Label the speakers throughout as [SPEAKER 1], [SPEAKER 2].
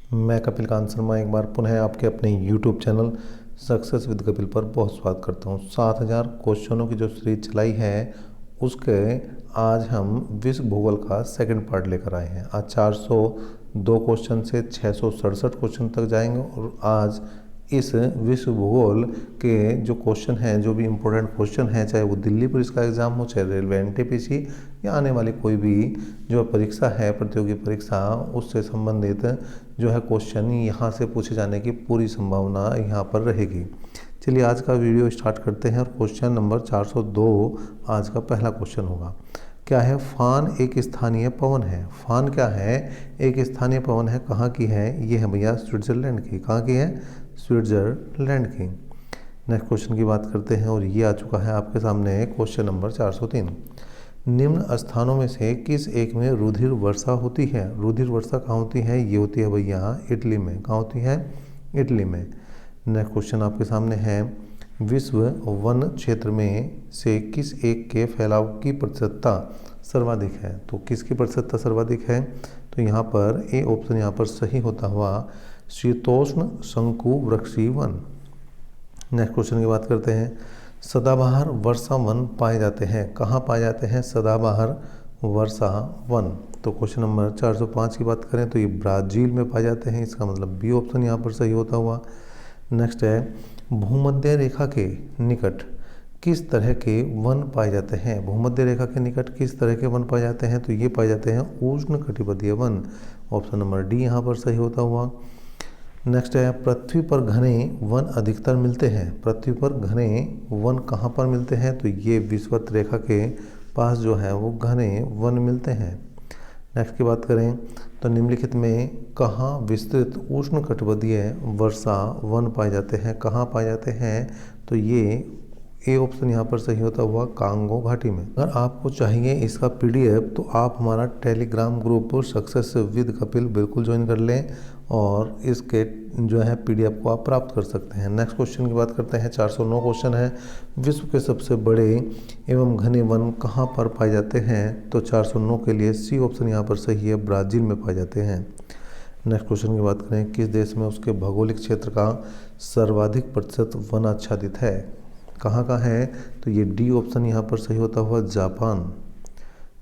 [SPEAKER 1] मैं कपिल कांत शर्मा एक बार पुनः आपके अपने YouTube channel success with Kapil पर बहुत स्वागत करता हूँ। 7000 क्वेश्चनों की जो सीरीज चलाई है उसके आज हम विश्व भूगोल का सेकंड पार्ट लेकर आए हैं। आज 402 क्वेश्चन से 667 क्वेश्चन तक जाएंगे और आज इस विश्व भूगोल के जो क्वेश्चन हैं, जो भी इम्पोर्टेंट क्वेश्चन हैं, चाहे वो दिल्ली पुलिस का एग्ज़ाम हो, चाहे रेलवे एनटीपीसी या आने वाली कोई भी जो परीक्षा है, प्रतियोगी परीक्षा, उससे संबंधित जो है क्वेश्चन यहाँ से पूछे जाने की पूरी संभावना यहाँ पर रहेगी। चलिए आज का वीडियो स्टार्ट करते हैं और क्वेश्चन नंबर 402 आज का पहला क्वेश्चन होगा। क्या है? फान एक स्थानीय पवन है। फान क्या है? एक स्थानीय पवन है। कहाँ की है? ये है भैया स्विट्जरलैंड की। कहाँ की है? स्विट्जरलैंड की। नेक्स्ट क्वेश्चन की बात करते हैं और ये आ चुका है आपके सामने क्वेश्चन नंबर 403। निम्न स्थानों में से किस एक में रुधिर वर्षा होती है? रुधिर वर्षा कहाँ होती है? ये होती है भैया इटली में। कहाँ होती है? इटली में। नेक्स्ट क्वेश्चन आपके सामने है, विश्व वन क्षेत्र में से किस एक के फैलाव की प्रतिशतता सर्वाधिक है? तो किसकी प्रतिशतता सर्वाधिक है? तो यहाँ पर ए ऑप्शन यहाँ पर सही होता हुआ शीतोष्ण शंकु वृक्षी वन। नेक्स्ट क्वेश्चन की बात करते हैं, सदाबहार वर्षा वन पाए जाते हैं। कहाँ पाए जाते हैं सदाबहार वर्षा वन? तो क्वेश्चन नंबर 405 की बात करें तो ये ब्राज़ील में पाए जाते हैं। इसका मतलब बी ऑप्शन यहाँ पर सही होता हुआ। नेक्स्ट है, भूमध्य रेखा के निकट किस तरह के वन पाए जाते हैं? भूमध्य रेखा के निकट किस तरह के वन पाए जाते हैं? तो ये पाए जाते हैं उष्णकटिबंधीय वन। ऑप्शन नंबर डी यहाँ पर सही होता हुआ। नेक्स्ट है, पृथ्वी पर घने वन अधिकतर मिलते हैं। पृथ्वी पर घने वन कहाँ पर मिलते हैं? तो ये विषुवत रेखा के पास जो है वो घने वन मिलते हैं। नेक्स्ट की बात करें तो निम्नलिखित में कहाँ विस्तृत उष्णकटिबंधीय वर्षा वन पाए जाते हैं? कहाँ पाए जाते हैं? तो ये ए ऑप्शन यहाँ पर सही होता हुआ कांगो घाटी में। अगर आपको चाहिए इसका पीडीएफ तो आप हमारा Telegram group success with Kapil बिल्कुल ज्वाइन कर लें और इसके जो है पीडीएफ को आप प्राप्त कर सकते हैं। नेक्स्ट क्वेश्चन की बात करते हैं, 409 क्वेश्चन है, विश्व के सबसे बड़े एवं घने वन कहाँ पर पाए जाते हैं? तो 409 के लिए सी ऑप्शन यहाँ पर सही है, ब्राज़ील में पाए जाते हैं। नेक्स्ट क्वेश्चन की बात करें, किस देश में उसके भौगोलिक क्षेत्र का सर्वाधिक प्रतिशत वन आच्छादित है? कहाँ का है? तो ये डी ऑप्शन यहाँ पर सही होता हुआ जापान।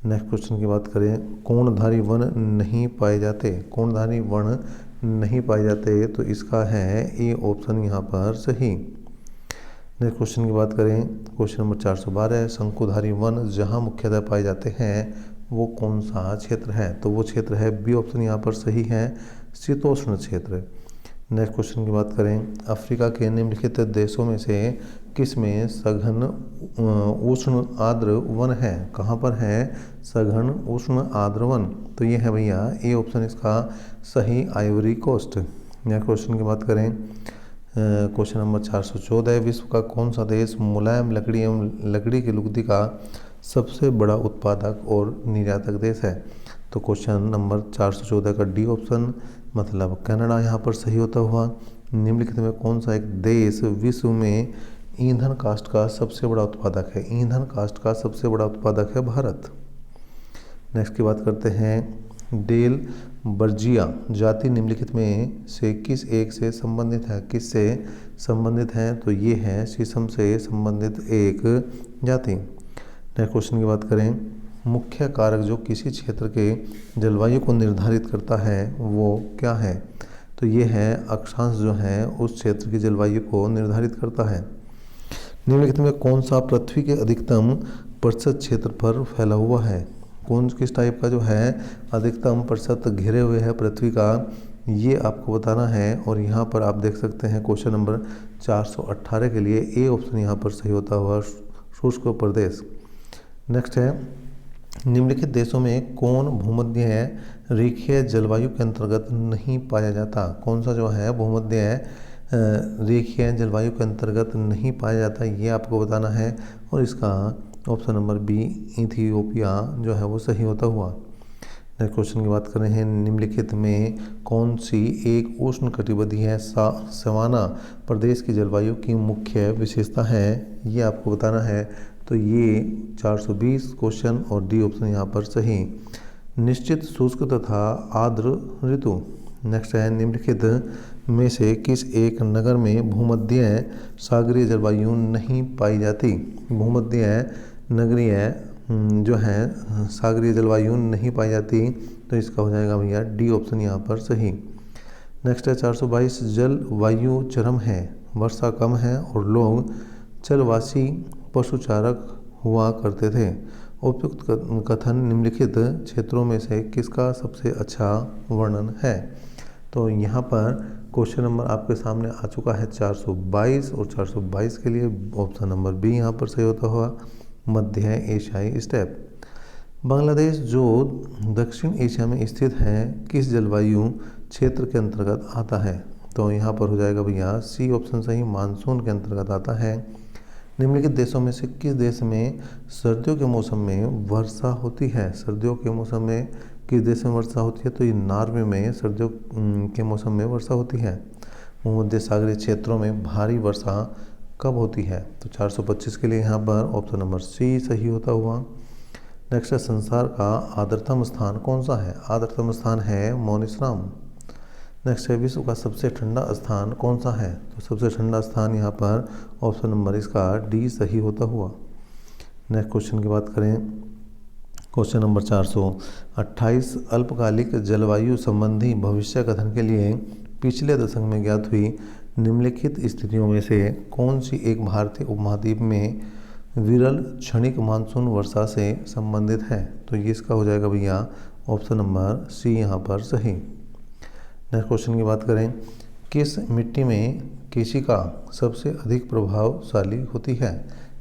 [SPEAKER 1] नेक्स्ट क्वेश्चन की बात करें, कोणधारी वन नहीं पाए जाते। कोणधारी वन नहीं पाए जाते तो इसका है ए ऑप्शन यहाँ पर सही। नेक्स्ट क्वेश्चन की बात करें, क्वेश्चन नंबर 412, शंकुधारी वन जहाँ मुख्यतः पाए जाते हैं वो कौन सा क्षेत्र है? तो वो क्षेत्र है बी ऑप्शन यहाँ पर सही है, शीतोष्ण क्षेत्र। नेक्स्ट क्वेश्चन की बात करें, अफ्रीका के निम्नलिखित देशों में से किस में सघन उष्ण आर्द्र वन है? कहाँ पर है सघन उष्ण आर्द्र वन? तो ये है भैया ए ऑप्शन इसका सही, आइवरी कोस्ट। नेक्स्ट क्वेश्चन की बात करें, क्वेश्चन नंबर 414, विश्व का कौन सा देश मुलायम लकड़ी एवं लकड़ी की लुगदी का सबसे बड़ा उत्पादक और निर्यातक देश है? तो क्वेश्चन नंबर 414 का डी ऑप्शन मतलब कनाडा यहाँ पर सही होता हुआ। निम्नलिखित में कौन सा एक देश विश्व में ईंधन काष्ठ का सबसे बड़ा उत्पादक है? ईंधन काष्ठ का सबसे बड़ा उत्पादक है भारत। नेक्स्ट की बात करते हैं, डेल बर्जिया जाति निम्नलिखित में से किस एक से संबंधित है? किस से संबंधित है? तो ये है शीशम से संबंधित एक जाति। नेक्स्ट क्वेश्चन की बात करें, मुख्य कारक जो किसी क्षेत्र के जलवायु को निर्धारित करता है वो क्या है? तो ये है अक्षांश जो है उस क्षेत्र की जलवायु को निर्धारित करता है। निम्नलिखित में कौन सा पृथ्वी के अधिकतम प्रतिशत क्षेत्र पर फैला हुआ है? किस टाइप का जो है अधिकतम प्रतिशत घिरे हुए है पृथ्वी का, ये आपको बताना है। और यहाँ पर आप देख सकते हैं क्वेश्चन नंबर 418 के लिए ए ऑप्शन यहाँ पर सही होता हुआ शुष्क प्रदेश। नेक्स्ट है, निम्नलिखित देशों में कौन भूमध्य रेखीय जलवायु के अंतर्गत नहीं पाया जाता? कौन सा जो है भूमध्य रेखीय जलवायु के अंतर्गत नहीं पाया जाता, ये आपको बताना है। और इसका ऑप्शन नंबर बी इथियोपिया जो है वो सही होता हुआ। नेक्स्ट क्वेश्चन की बात कर रहे हैं, निम्नलिखित में कौन सी एक उष्णकटिबंधीय सवाना प्रदेश की जलवायु की मुख्य विशेषता है? ये आपको बताना है। तो ये 420 क्वेश्चन और डी ऑप्शन यहाँ पर सही। निश्चित शुष्क तथा आर्द्र ऋतु, नेक्स्ट है निम्नलिखित में से किस एक नगर में भूमध्य सागरीय जलवायु नहीं पाई जाती। भूमध्य नगरीय जो है सागरीय जलवायु नहीं पाई जाती, तो इसका हो जाएगा भैया डी ऑप्शन यहाँ पर सही। नेक्स्ट है 422 जलवायु चरम है, वर्षा कम है और लोग जलवासी पशुचारक हुआ करते थे। उपयुक्त कथन निम्नलिखित क्षेत्रों में से किसका सबसे अच्छा वर्णन है। तो यहाँ पर क्वेश्चन नंबर आपके सामने आ चुका है 422, और 422 के लिए ऑप्शन नंबर बी यहाँ पर सही होता हुआ मध्य एशियाई स्टेप। बांग्लादेश जो दक्षिण एशिया में स्थित है किस जलवायु क्षेत्र के अंतर्गत आता है। तो यहाँ पर हो जाएगा भैया सी ऑप्शन सही, मानसून के अंतर्गत आता है। निम्नलिखित देशों में से किस देश में सर्दियों के मौसम में वर्षा होती है। सर्दियों के मौसम में किस देश में वर्षा होती है, तो ये नॉर्वे में सर्दियों के मौसम में वर्षा होती है। भूमध्य सागरीय क्षेत्रों में भारी वर्षा कब होती है। तो 425 के लिए यहाँ पर ऑप्शन नंबर सी सही होता हुआ। नेक्स्ट है संसार का आर्द्रतम स्थान कौन सा है। आर्द्रतम स्थान है मौनिसराम। नेक्स्ट है विश्व का सबसे ठंडा स्थान कौन सा है। तो सबसे ठंडा स्थान यहाँ पर ऑप्शन नंबर इसका डी सही होता हुआ। नेक्स्ट क्वेश्चन की बात करें, क्वेश्चन नंबर 428 अल्पकालिक जलवायु संबंधी भविष्य कथन के लिए पिछले दशक में ज्ञात हुई निम्नलिखित स्थितियों में से कौन सी एक भारतीय उपमहाद्वीप में विरल क्षणिक मानसून वर्षा से संबंधित है। तो ये इसका हो जाएगा भैया ऑप्शन नंबर सी यहाँ पर सही। नेक्स्ट क्वेश्चन की बात करें, किस मिट्टी में केशिका सबसे अधिक प्रभावशाली होती है।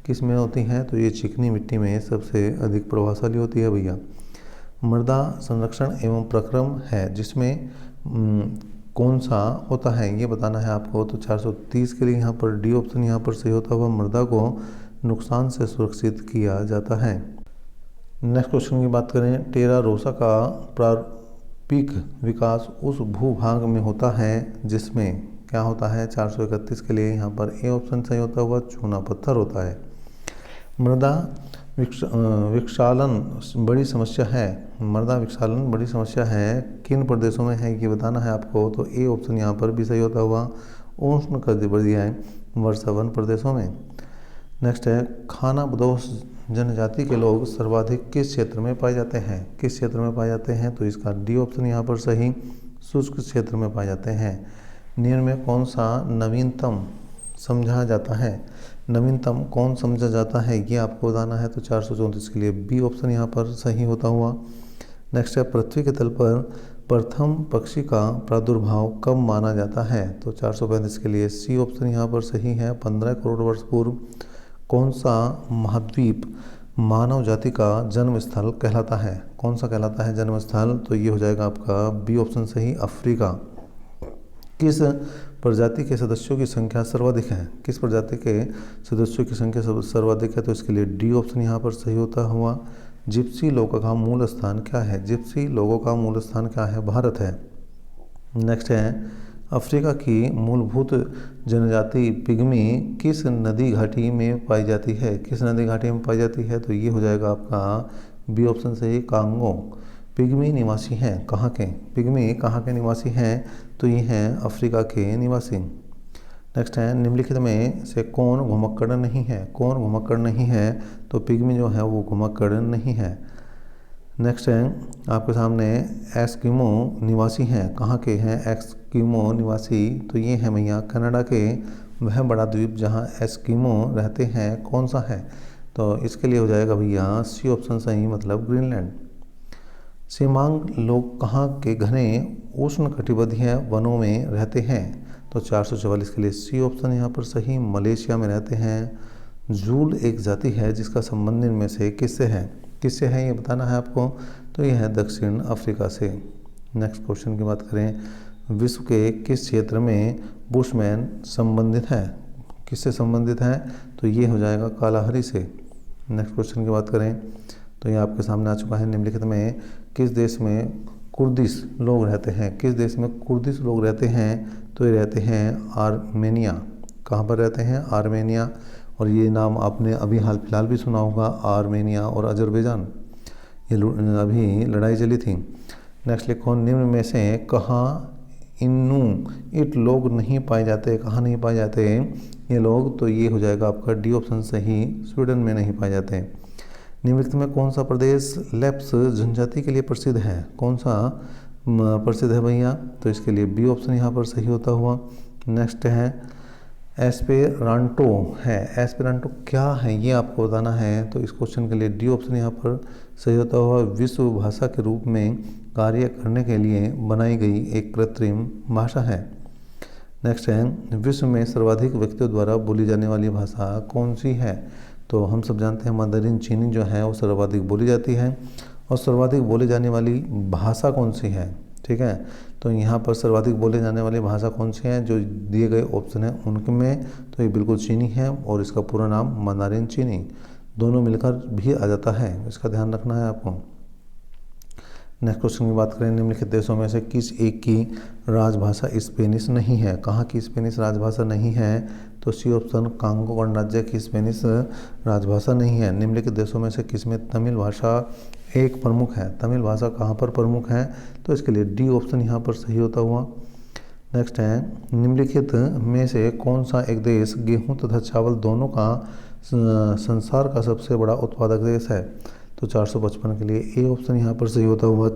[SPEAKER 1] किस में होती है, तो ये चिकनी मिट्टी में सबसे अधिक प्रभावशाली होती है भैया। मृदा संरक्षण एवं प्रक्रम है जिसमें कौन सा होता है ये बताना है आपको। तो 430 के लिए यहाँ पर डी ऑप्शन यहाँ पर सही होता हुआ मृदा को नुकसान से सुरक्षित किया जाता है। नेक्स्ट क्वेश्चन की बात करें, टेरा रोसा का प्रारंभिक विकास उस भूभाग में होता है जिसमें क्या होता है। 431 के लिए यहाँ पर ए ऑप्शन सही होता हुआ चूना पत्थर होता है। मृदा विक्षालन बड़ी समस्या है। मृदा विक्षालन बड़ी समस्या है किन प्रदेशों में है ये बताना है आपको। तो ए ऑप्शन यहाँ पर भी सही होता हुआ उष्ण कटिबंधीय वर्षावन प्रदेशों में। नेक्स्ट है खाना बदोश जनजाति के लोग सर्वाधिक किस क्षेत्र में पाए जाते हैं। किस क्षेत्र में पाए जाते हैं, तो इसका डी ऑप्शन यहाँ पर सही शुष्क क्षेत्र में पाए जाते हैं। निम्न में कौन सा नवीनतम समझा जाता है। नवीनतम कौन समझा जाता है ये आपको बताना है। तो 434 के लिए बी ऑप्शन यहाँ पर सही होता हुआ। नेक्स्ट है पृथ्वी के तल पर प्रथम पक्षी का प्रादुर्भाव कब माना जाता है। तो 435 के लिए सी ऑप्शन यहाँ पर सही है। 15 करोड़ वर्ष पूर्व कौन सा महाद्वीप मानव जाति का जन्म स्थल कहलाता है। कौन सा कहलाता है जन्म स्थल, तो ये हो जाएगा आपका बी ऑप्शन सही अफ्रीका। किस प्रजाति के सदस्यों की संख्या सर्वाधिक है। किस प्रजाति के सदस्यों की संख्या सर्वाधिक है, तो इसके लिए डी ऑप्शन यहाँ पर सही होता हुआ। जिप्सी लोगों का मूल स्थान क्या है। जिप्सी लोगों का मूल स्थान क्या है, भारत है। नेक्स्ट है अफ्रीका की मूलभूत जनजाति पिग्मी किस नदी घाटी में पाई जाती है। किस नदी घाटी में पाई जाती है, तो ये हो जाएगा आपका बी ऑप्शन सही कांगो। पिग्मी निवासी हैं कहाँ के। पिग्मी कहाँ के निवासी हैं, तो ये हैं अफ्रीका के निवासी। नेक्स्ट है निम्नलिखित में से कौन घुमक्कड़ नहीं है। कौन घुमक्कड़ नहीं है, तो पिग्मी जो है वो घुमक्कड़ नहीं है। नेक्स्ट है आपके सामने एस्किमो निवासी हैं कहाँ के हैं। एस्किमो निवासी तो ये हैं भैया कनाडा के वह बड़ा द्वीप जहाँ एस्किमो रहते हैं कौन सा है, तो इसके लिए हो जाएगा भैया सी ऑप्शन सही मतलब ग्रीनलैंड। सीमांग लोग कहाँ के घने उष्ण कटिबंधीय वनों में रहते हैं, तो 444 के लिए सी ऑप्शन यहाँ पर सही मलेशिया में रहते हैं। जूल एक जाति है जिसका संबंध इनमें से किससे है। किससे है ये बताना है आपको, तो ये है दक्षिण अफ्रीका से। नेक्स्ट क्वेश्चन की बात करें, विश्व के किस क्षेत्र में बुशमैन संबंधित है। किससे संबंधित है, तो ये हो जाएगा कालाहारी से। नेक्स्ट क्वेश्चन की बात करें तो ये आपके सामने आ चुका है, निम्नलिखित में किस देश में कुर्दिश लोग रहते हैं। किस देश में कुर्दिश लोग रहते हैं, तो ये रहते हैं आर्मेनिया। कहाँ पर रहते हैं, आर्मेनिया। और ये नाम आपने अभी हाल फिलहाल भी सुना होगा, आर्मेनिया और अजरबैजान, ये अभी लड़ाई चली थी। नेक्स्ट लिखो, निम्न में से कहाँ इट लोग नहीं पाए जाते, कहाँ नहीं पाए जाते ये लोग, तो ये हो जाएगा आपका डी ऑप्शन सही, स्वीडन में नहीं पाए जाते। निम्नलिखित में कौन सा प्रदेश लेप्स जनजाति के लिए प्रसिद्ध है, कौन सा प्रसिद्ध है भैया, तो इसके लिए बी ऑप्शन यहाँ पर सही होता हुआ। नेक्स्ट है एस्पेरांटो है, एस्पेरांटो क्या है ये आपको बताना है, तो इस क्वेश्चन के लिए डी ऑप्शन यहाँ पर सही होता हुआ। विश्व भाषा के रूप में कार्य करने के लिए बनाई गई एक कृत्रिम भाषा है। नेक्स्ट है विश्व में सर्वाधिक व्यक्तियों द्वारा बोली जाने वाली भाषा कौन सी है, तो हम सब जानते हैं मंdarin चीनी जो है वो सर्वाधिक बोली जाती है। और सर्वाधिक बोली जाने वाली भाषा कौन सी है, ठीक है, तो यहाँ पर सर्वाधिक बोले जाने वाली भाषा कौन सी है, जो दिए गए ऑप्शन है उनमें, तो ये बिल्कुल चीनी है और इसका पूरा नाम मंdarin चीनी, दोनों मिलकर भी आ जाता है, इसका ध्यान रखना है आपको। नेक्स्ट क्वेश्चन की बात करें, निम्नलिखित देशों में से किस एक की राजभाषा स्पेनिश नहीं है, कहाँ की स्पेनिश राजभाषा नहीं है, तो सी ऑप्शन कांगो गणराज्य की स्पेनिश राजभाषा नहीं है। निम्नलिखित देशों में से किसमें तमिल भाषा एक प्रमुख है, तमिल भाषा कहाँ पर प्रमुख है, तो इसके लिए डी ऑप्शन यहाँ पर सही होता हुआ। नेक्स्ट है निम्नलिखित में से कौन सा एक देश गेहूं तथा चावल दोनों का संसार का सबसे बड़ा उत्पादक देश है, तो 455 के लिए ए ऑप्शन यहाँ पर सही होता हुआ।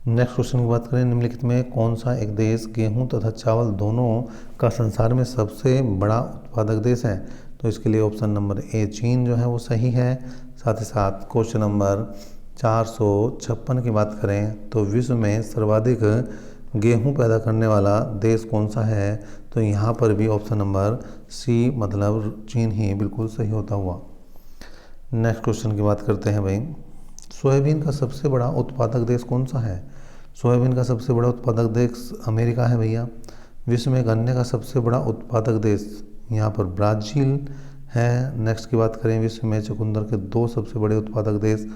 [SPEAKER 1] नेक्स्ट क्वेश्चन की बात करें, निम्नलिखित में कौन सा एक देश गेहूं तथा चावल दोनों का संसार में सबसे बड़ा उत्पादक देश है, तो इसके लिए ऑप्शन नंबर ए चीन जो है वो सही है। साथ ही साथ क्वेश्चन नंबर 456 की बात करें, तो विश्व में सर्वाधिक गेहूं पैदा करने वाला देश कौन सा है, तो यहाँ पर भी ऑप्शन नंबर सी मतलब चीन ही बिल्कुल सही होता हुआ। नेक्स्ट क्वेश्चन की बात करते हैं भाई, सोयाबीन का सबसे बड़ा उत्पादक देश कौन सा है, सोयाबीन का सबसे बड़ा उत्पादक देश अमेरिका है भैया। विश्व में गन्ने का सबसे बड़ा उत्पादक देश यहाँ पर ब्राज़ील है। नेक्स्ट की बात करें, विश्व में चुकंदर के 2 सबसे बड़े उत्पादक देश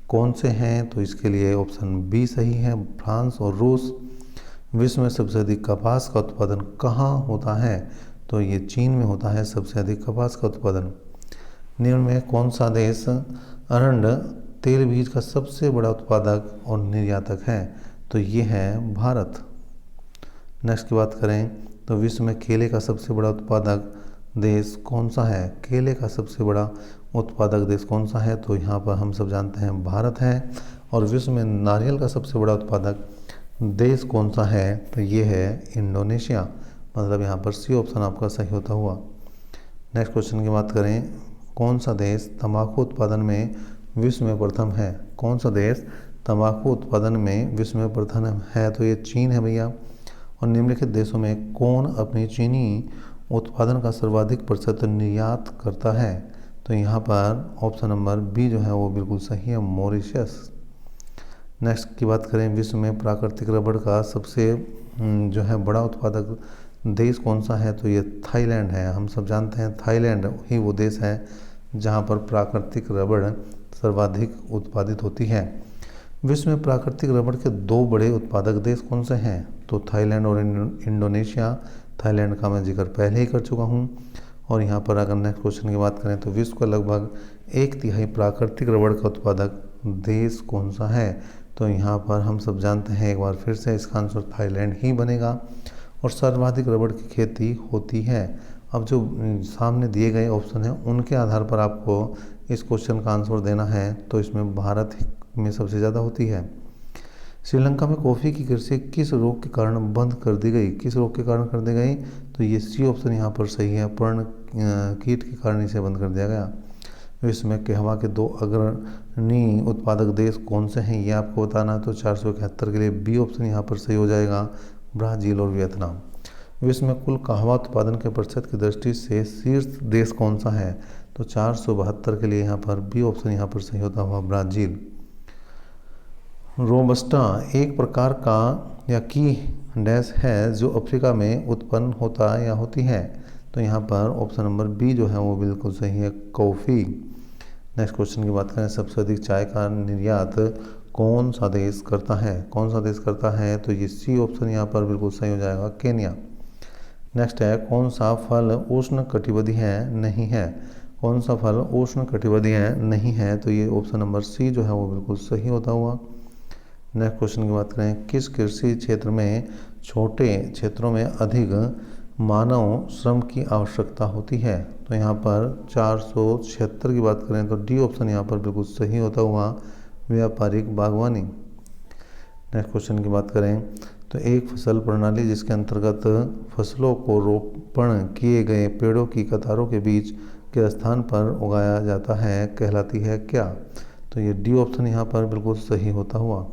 [SPEAKER 1] कौन से हैं, तो इसके लिए ऑप्शन बी सही है, फ्रांस और रूस। विश्व में सबसे अधिक कपास का उत्पादन कहाँ होता है, तो ये चीन में होता है सबसे अधिक कपास का उत्पादन। निम्न में कौन सा देश अरंड तेल बीज का सबसे बड़ा उत्पादक और निर्यातक है, तो ये है भारत। नेक्स्ट की बात करें, तो विश्व में केले का सबसे बड़ा उत्पादक देश कौन सा है, केले का सबसे बड़ा उत्पादक देश कौन सा है, तो यहाँ पर हम सब जानते हैं भारत है। और विश्व में नारियल का सबसे बड़ा उत्पादक देश कौन सा है, तो ये है इंडोनेशिया, मतलब यहाँ पर सी ऑप्शन आपका सही होता हुआ। नेक्स्ट क्वेश्चन की बात करें, कौन सा देश तंबाकू उत्पादन में विश्व में प्रथम है, कौन सा देश तंबाकू उत्पादन में विश्व में प्रथम है, तो ये चीन है भैया। और निम्नलिखित देशों में कौन अपनी चीनी उत्पादन का सर्वाधिक प्रतिशत निर्यात करता है, तो यहाँ पर ऑप्शन नंबर बी जो है वो बिल्कुल सही है, मॉरिशस। नेक्स्ट की बात करें, विश्व में प्राकृतिक रबड़ का सबसे जो है बड़ा उत्पादक देश कौन सा है, तो ये थाईलैंड है। हम सब जानते हैं थाईलैंड ही वो देश है जहाँ पर प्राकृतिक रबड़ सर्वाधिक उत्पादित होती है। विश्व में प्राकृतिक रबड़ के 2 बड़े उत्पादक देश कौन से हैं, तो थाईलैंड और इंडोनेशिया। थाईलैंड का मैं जिक्र पहले ही कर चुका हूँ। और यहाँ पर अगर नेक्स्ट क्वेश्चन की बात करें, तो विश्व का लगभग 1/3 प्राकृतिक रबड़ का उत्पादक देश कौन सा है, तो यहाँ पर हम सब जानते हैं एक बार फिर से इसका आंसर थाईलैंड ही बनेगा। और सर्वाधिक रबड़ की खेती होती है। अब जो सामने दिए गए ऑप्शन हैं उनके आधार पर आपको इस क्वेश्चन का आंसर देना है, तो इसमें भारत में सबसे ज़्यादा होती है। श्रीलंका में कॉफ़ी की कृषि किस रोग के कारण बंद कर दी गई, किस रोग के कारण कर दी गई, तो ये सी ऑप्शन यहाँ पर सही है, पर्ण कीट के कारण इसे बंद कर दिया गया। विश्व में कहवा के 2 अग्रणी उत्पादक देश कौन से हैं, ये आपको बताना, तो 471 के लिए बी ऑप्शन यहाँ पर सही हो जाएगा, ब्राज़ील और वियतनाम। विश्व में कुल कहवा उत्पादन के प्रतिशत की दृष्टि से शीर्ष देश कौन सा है, तो 472 के लिए यहाँ पर बी ऑप्शन यहाँ पर सही होता हुआ, ब्राज़ील। रोबस्टा एक प्रकार का या की डैश है जो अफ्रीका में उत्पन्न होता या होती है, तो यहाँ पर ऑप्शन नंबर बी जो है वो बिल्कुल सही है, कॉफ़ी। नेक्स्ट क्वेश्चन की बात करें, सबसे अधिक चाय का निर्यात कौन सा देश करता है, कौन सा देश करता है, तो ये सी ऑप्शन यहाँ पर बिल्कुल सही हो जाएगा, केन्या। नेक्स्ट है, कौन सा फल उष्ण कटिबंधीय है नहीं है, कौन सा फल उष्ण कटिबंधीय नहीं है, तो ये ऑप्शन नंबर सी जो है वो बिल्कुल सही होता हुआ। नेक्स्ट क्वेश्चन की बात करें, किस कृषि क्षेत्र में छोटे क्षेत्रों में अधिक मानव श्रम की आवश्यकता होती है। तो यहाँ पर 476 की बात करें तो डी ऑप्शन यहाँ पर बिल्कुल सही होता हुआ व्यापारिक बागवानी। नेक्स्ट क्वेश्चन की बात करें तो एक फसल प्रणाली जिसके अंतर्गत फसलों को रोपण किए गए पेड़ों की कतारों के बीच के स्थान पर उगाया जाता है कहलाती है क्या? तो ये डी ऑप्शन यहाँ पर बिल्कुल सही होता हुआ।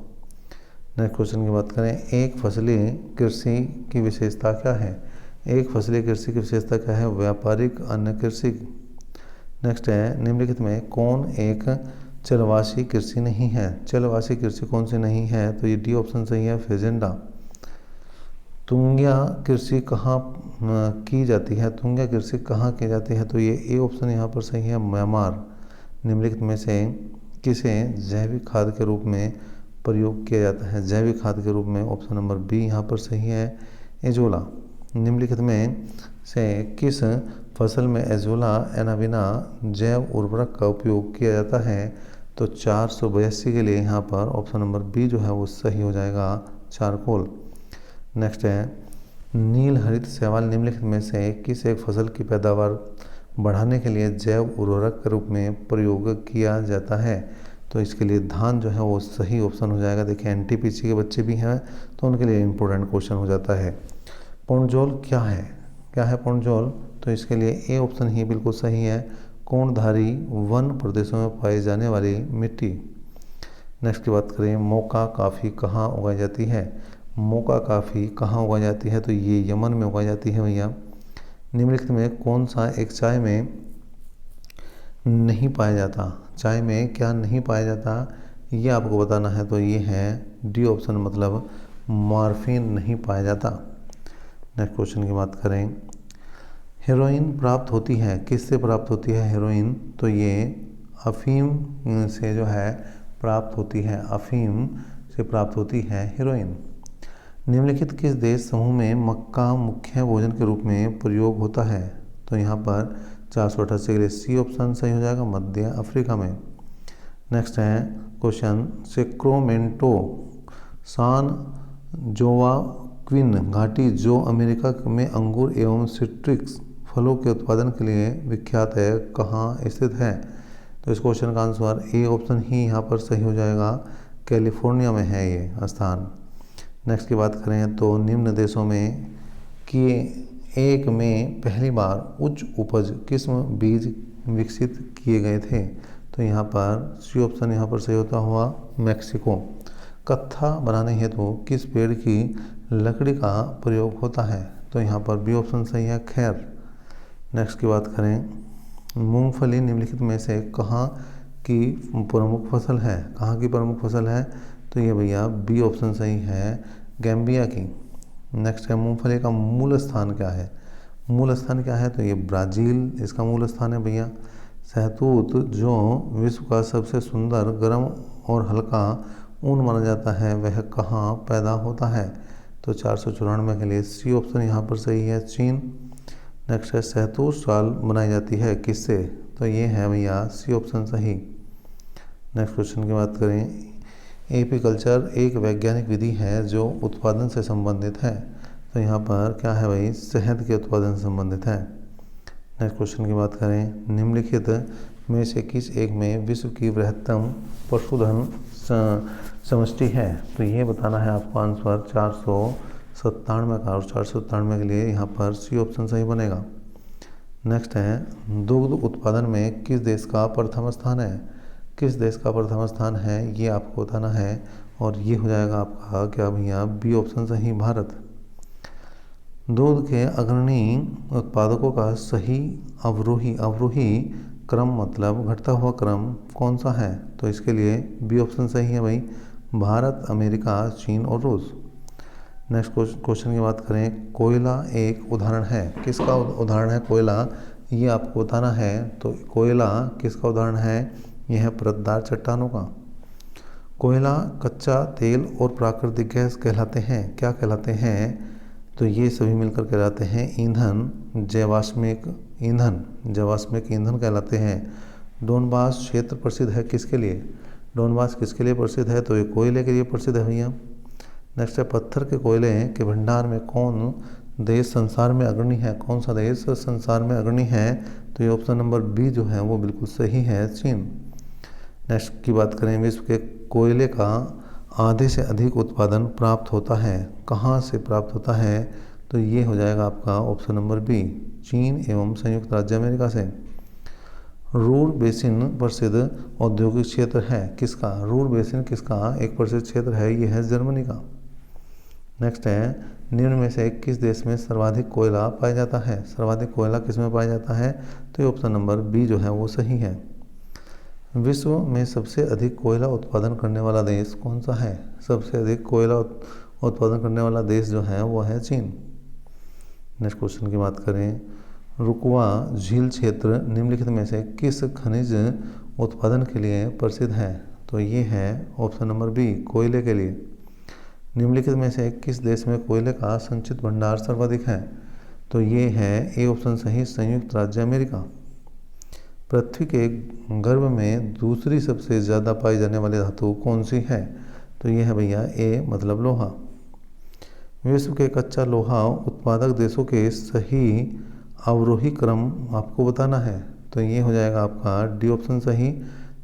[SPEAKER 1] नेक्स्ट क्वेश्चन की बात करें एक फसली कृषि की विशेषता क्या है? एक फसली कृषि की विशेषता क्या है? व्यापारिक अन्य कृषि। नेक्स्ट है निम्नलिखित में कौन एक चलवासी कृषि नहीं है? चलवासी कृषि कौन सी नहीं है? तो ये डी ऑप्शन सही है, फेजेंडा। तुंग्या कृषि कहाँ की जाती है? तुंग्या कृषि कहाँ की जाती है? तो ये ए ऑप्शन यहाँ पर सही है, म्यांमार। निम्नलिखित में से किसे जैविक खाद के रूप में प्रयोग किया जाता है? जैविक खाद के रूप में ऑप्शन नंबर बी यहाँ पर सही है, एजोला। निम्नलिखित में से किस फसल में एजोला एनाबिना जैव उर्वरक का उपयोग किया जाता है? तो 482 के लिए यहाँ पर ऑप्शन नंबर बी जो है वो सही हो जाएगा, चारकोल। नेक्स्ट है नील हरित शैवाल निम्नलिखित में से किस एक फसल की पैदावार बढ़ाने के लिए जैव उर्वरक के रूप में प्रयोग किया जाता है? तो इसके लिए धान जो है वो सही ऑप्शन हो जाएगा। देखिए एनटीपीसी के बच्चे भी हैं तो उनके लिए इम्पोर्टेंट क्वेश्चन हो जाता है। पुर्णजोल क्या है? क्या है पुर्णजोल? तो इसके लिए ए ऑप्शन ही बिल्कुल सही है, कोणधारी वन प्रदेशों में पाई जाने वाली मिट्टी। नेक्स्ट की बात करें मौका काफ़ी कहाँ उगाई जाती है? मौका काफ़ी कहाँ उगाई जाती है? तो ये यमन में उगाई जाती है भैया। निम्नलिखित में कौन सा एक चाय में नहीं पाया जाता? चाय में क्या नहीं पाया जाता ये आपको बताना है। तो ये है डी ऑप्शन, मतलब मॉर्फिन नहीं पाया जाता। नेक्स्ट क्वेश्चन की बात करें हेरोइन प्राप्त होती है, किससे प्राप्त होती है हेरोइन? तो ये अफीम से जो है प्राप्त होती है, अफीम से प्राप्त होती है हेरोइन। निम्नलिखित किस देश समूह में मक्का मुख्य भोजन के रूप में प्रयोग होता है? तो यहाँ पर 488 के लिए सी ऑप्शन सही हो जाएगा, मध्य अफ्रीका में। नेक्स्ट है क्वेश्चन सैक्रामेंटो सान जोआक्विन घाटी जो अमेरिका में अंगूर एवं सिट्रिक्स फलों के उत्पादन के लिए विख्यात है, कहाँ स्थित है? तो इस क्वेश्चन का आंसर ए ऑप्शन ही यहाँ पर सही हो जाएगा, कैलिफोर्निया में है ये स्थान। नेक्स्ट की बात करें तो निम्न देशों में कि एक में पहली बार उच्च उपज किस्म बीज विकसित किए गए थे? तो यहाँ पर सी ऑप्शन यहाँ पर सही होता हुआ, मैक्सिको। कत्था बनाने हेतु किस पेड़ की लकड़ी का प्रयोग होता है? तो यहाँ पर बी ऑप्शन सही है, खैर। नेक्स्ट की बात करें मूंगफली निम्नलिखित में से कहाँ की प्रमुख फसल है? कहाँ की प्रमुख फसल है? तो ये भैया बी ऑप्शन सही है, गैम्बिया की। नेक्स्ट है मूंगफली का मूल स्थान क्या है? मूल स्थान क्या है? तो ये ब्राज़ील इसका मूल स्थान है भैया। शहतूत जो विश्व का सबसे सुंदर, गर्म और हल्का ऊन माना जाता है वह कहाँ पैदा होता है? तो 494 के लिए सी ऑप्शन यहाँ पर सही है, चीन। नेक्स्ट है शहतूत शाल बनाई जाती है किससे? तो ये है भैया सी ऑप्शन सही। नेक्स्ट क्वेश्चन की बात करें एपीकल्चर एक वैज्ञानिक विधि है जो उत्पादन से संबंधित है। तो यहाँ पर क्या है भाई, शहद के उत्पादन से संबंधित है। नेक्स्ट क्वेश्चन की बात करें निम्नलिखित में से किस एक में विश्व की बृहत्तम पशुधन समष्टि है? तो ये बताना है आपको आंसर 497 का, और 497 के लिए यहाँ पर सी ऑप्शन सही बनेगा। नेक्स्ट है दुग्ध उत्पादन में किस देश का प्रथम स्थान है? किस देश का प्रथम स्थान है ये आपको बताना है, और ये हो जाएगा आपका क्या भैया, बी ऑप्शन सही, भारत। दूध के अग्रणी उत्पादकों का सही अवरोही क्रम मतलब घटता हुआ क्रम कौन सा है? तो इसके लिए बी ऑप्शन सही है भाई, भारत, अमेरिका, चीन और रूस। नेक्स्ट क्वेश्चन की बात करें कोयला एक उदाहरण है, किसका उदाहरण है कोयला, ये आपको बताना है। तो कोयला किसका उदाहरण है? यह है परतदार चट्टानों का। कोयला, कच्चा तेल और प्राकृतिक गैस कहलाते हैं, क्या कहलाते हैं? तो ये सभी मिलकर कहलाते हैं ईंधन, जैवाश्मिक ईंधन कहलाते हैं। डोनबास क्षेत्र प्रसिद्ध है किसके लिए? डोनबास किसके लिए प्रसिद्ध है? तो ये कोयले के लिए प्रसिद्ध है भैया। नेक्स्ट है पत्थर के कोयले के भंडार में कौन देश संसार में अग्रणी है, कौन सा देश संसार में अग्रणी है, तो ये ऑप्शन नंबर बी जो है वो बिल्कुल सही है, चीन। नेक्स्ट की बात करें, विश्व के कोयले का आधे से अधिक उत्पादन प्राप्त होता है, कहाँ से प्राप्त होता है, तो ये हो जाएगा आपका ऑप्शन नंबर बी, चीन एवं संयुक्त राज्य अमेरिका से। रूर बेसिन प्रसिद्ध औद्योगिक क्षेत्र है किसका, रूर बेसिन किसका एक प्रसिद्ध क्षेत्र है, ये है जर्मनी का। नेक्स्ट है निम्न में से किस देश में सर्वाधिक कोयला पाया जाता है, सर्वाधिक कोयला किस में पाया जाता है, तो ये ऑप्शन नंबर बी जो है वो सही है। विश्व में सबसे अधिक कोयला उत्पादन करने वाला देश कौन सा है, सबसे अधिक कोयला उत्पादन करने वाला देश जो है वो है चीन। नेक्स्ट क्वेश्चन की बात करें, रुकवा झील क्षेत्र निम्नलिखित में से किस खनिज उत्पादन के लिए प्रसिद्ध है, तो ये है ऑप्शन नंबर बी, कोयले के लिए। निम्नलिखित में से किस देश में कोयले का संचित भंडार सर्वाधिक है, तो ये है ए ऑप्शन सही, संयुक्त राज्य अमेरिका। पृथ्वी के गर्भ में दूसरी सबसे ज़्यादा पाई जाने वाली धातु कौन सी है, तो ये है भैया ए मतलब लोहा। विश्व के कच्चा लोहा उत्पादक देशों के सही अवरोही क्रम आपको बताना है, तो ये हो जाएगा आपका डी ऑप्शन सही,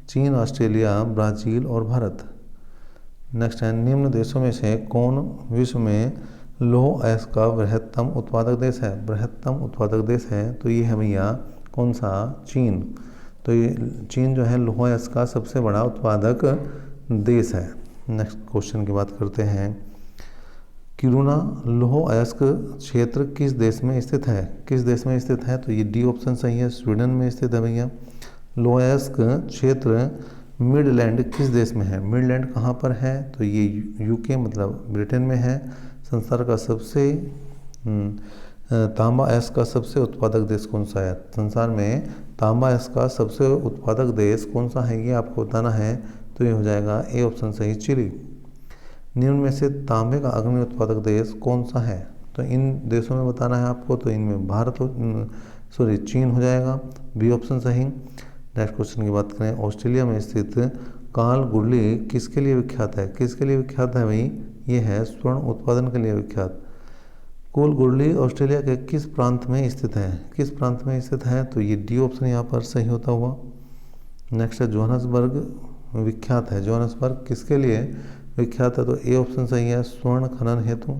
[SPEAKER 1] चीन, ऑस्ट्रेलिया, ब्राज़ील और भारत। नेक्स्ट है निम्न देशों में से कौन विश्व में लौह अयस्क का बृहत्तम उत्पादक देश है, बृहत्तम उत्पादक देश है, तो ये है भैया कौन सा, चीन। तो ये चीन जो है लौह अयस्क का सबसे बड़ा उत्पादक देश है। नेक्स्ट क्वेश्चन की बात करते हैं, किरुना लौह अयस्क क्षेत्र किस देश में स्थित है, किस देश में स्थित है, तो ये डी ऑप्शन सही है, स्वीडन में स्थित है भैया। लौह अयस्क क्षेत्र मिडलैंड किस देश में है, मिडलैंड कहाँ पर है, तो ये यूके मतलब ब्रिटेन में है। संसार का सबसे तांबा अयस्क का सबसे उत्पादक देश कौन सा है, संसार में तांबा अयस्क का सबसे उत्पादक देश कौन सा है, ये आपको बताना है, तो ये हो जाएगा ए ऑप्शन सही, चिली। निम्न में से तांबे का अग्रणी उत्पादक देश कौन सा है, तो इन देशों में बताना है आपको, तो इनमें चीन हो जाएगा, बी ऑप्शन सही। नेक्स्ट क्वेश्चन की बात करें, ऑस्ट्रेलिया में स्थित काल गुरली किसके लिए विख्यात है, किसके लिए विख्यात है भाई, ये है स्वर्ण उत्पादन के लिए विख्यात। कुल गुरली ऑस्ट्रेलिया के किस प्रांत में स्थित है, किस प्रांत में स्थित है, तो ये डी ऑप्शन यहाँ पर सही होता हुआ। नेक्स्ट है जोहान्सबर्ग विख्यात है, जोहान्सबर्ग किसके लिए विख्यात है, तो ए ऑप्शन सही है, स्वर्ण खनन हेतु।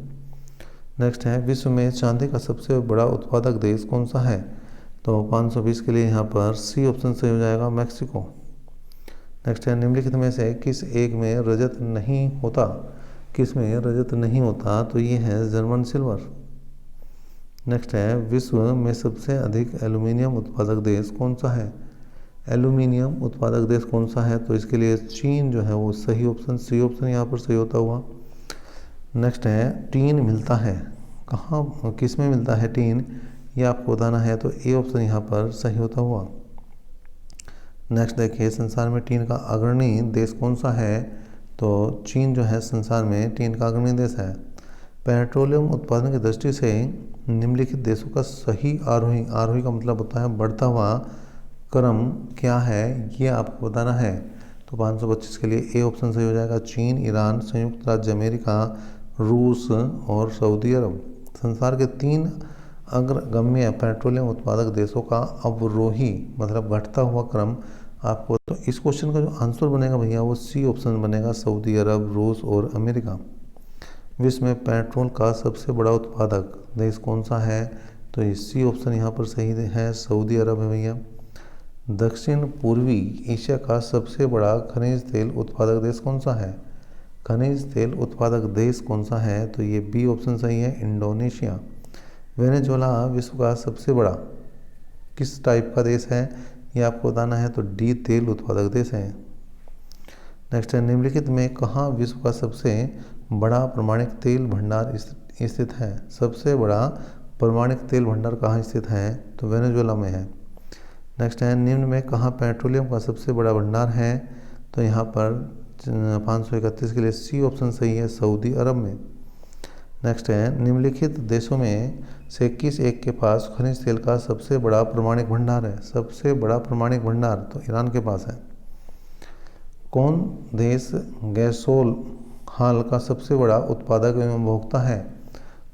[SPEAKER 1] नेक्स्ट है विश्व में चांदी का सबसे बड़ा उत्पादक देश कौन सा है, तो 520 के लिए यहाँ पर सी ऑप्शन सही हो जाएगा, मैक्सिको। नेक्स्ट है निम्नलिखित में से किस एक में रजत नहीं होता, किस में रजत नहीं होता, तो ये है जर्मन सिल्वर। नेक्स्ट है विश्व में सबसे अधिक एल्यूमिनियम उत्पादक देश कौन सा है, एल्यूमिनियम उत्पादक देश कौन सा है, तो इसके लिए चीन जो है वो सही ऑप्शन, सी ऑप्शन यहाँ पर सही होता हुआ। नेक्स्ट है टीन मिलता है कहाँ, किस में मिलता है टीन, ये आपको बताना है, तो ए ऑप्शन यहाँ पर सही होता हुआ। नेक्स्ट देखिए संसार में टीन का अग्रणी देश कौन सा है, तो चीन जो है संसार में टीन का अग्रणी देश है। पेट्रोलियम उत्पादन की दृष्टि से निम्नलिखित देशों का सही आरोही, आरोही का मतलब होता है बढ़ता हुआ क्रम क्या है, ये आपको बताना है, तो 525 के लिए ए ऑप्शन सही हो जाएगा, चीन, ईरान, संयुक्त राज्य अमेरिका, रूस और सऊदी अरब। संसार के 3 अग्रगण्य पेट्रोलियम उत्पादक देशों का अवरोही मतलब घटता हुआ क्रम आपको, तो इस क्वेश्चन का जो आंसर बनेगा भैया वो सी ऑप्शन बनेगा, सऊदी अरब, रूस और अमेरिका। विश्व में पेट्रोल का सबसे बड़ा उत्पादक देश कौन सा है, तो ये सी ऑप्शन यहाँ पर सही है, सऊदी अरब है भैया। दक्षिण पूर्वी एशिया का सबसे बड़ा खनिज तेल उत्पादक देश कौन सा है, खनिज तेल उत्पादक देश कौन सा है, तो ये बी ऑप्शन सही है, इंडोनेशिया। वेनेजुएला विश्व का सबसे बड़ा किस टाइप का देश है, ये आपको बताना है, तो डी तेल उत्पादक देश है। नेक्स्ट है निम्नलिखित में कहाँ विश्व का सबसे बड़ा प्रमाणिक तेल भंडार स्थित है, सबसे बड़ा प्रमाणिक तेल भंडार कहाँ स्थित है, तो वेनेजुएला में है। नेक्स्ट है निम्न में कहाँ पेट्रोलियम का सबसे बड़ा भंडार है, तो यहाँ पर 531 के लिए सी ऑप्शन सही है, सऊदी अरब में। नेक्स्ट है निम्नलिखित देशों में से किस एक के पास खनिज तेल का सबसे बड़ा प्रमाणिक भंडार है, सबसे बड़ा प्रमाणिक भंडार तो ईरान के पास है। कौन देश गैसोल हाल का सबसे बड़ा उत्पादक एवं उपभोक्ता है?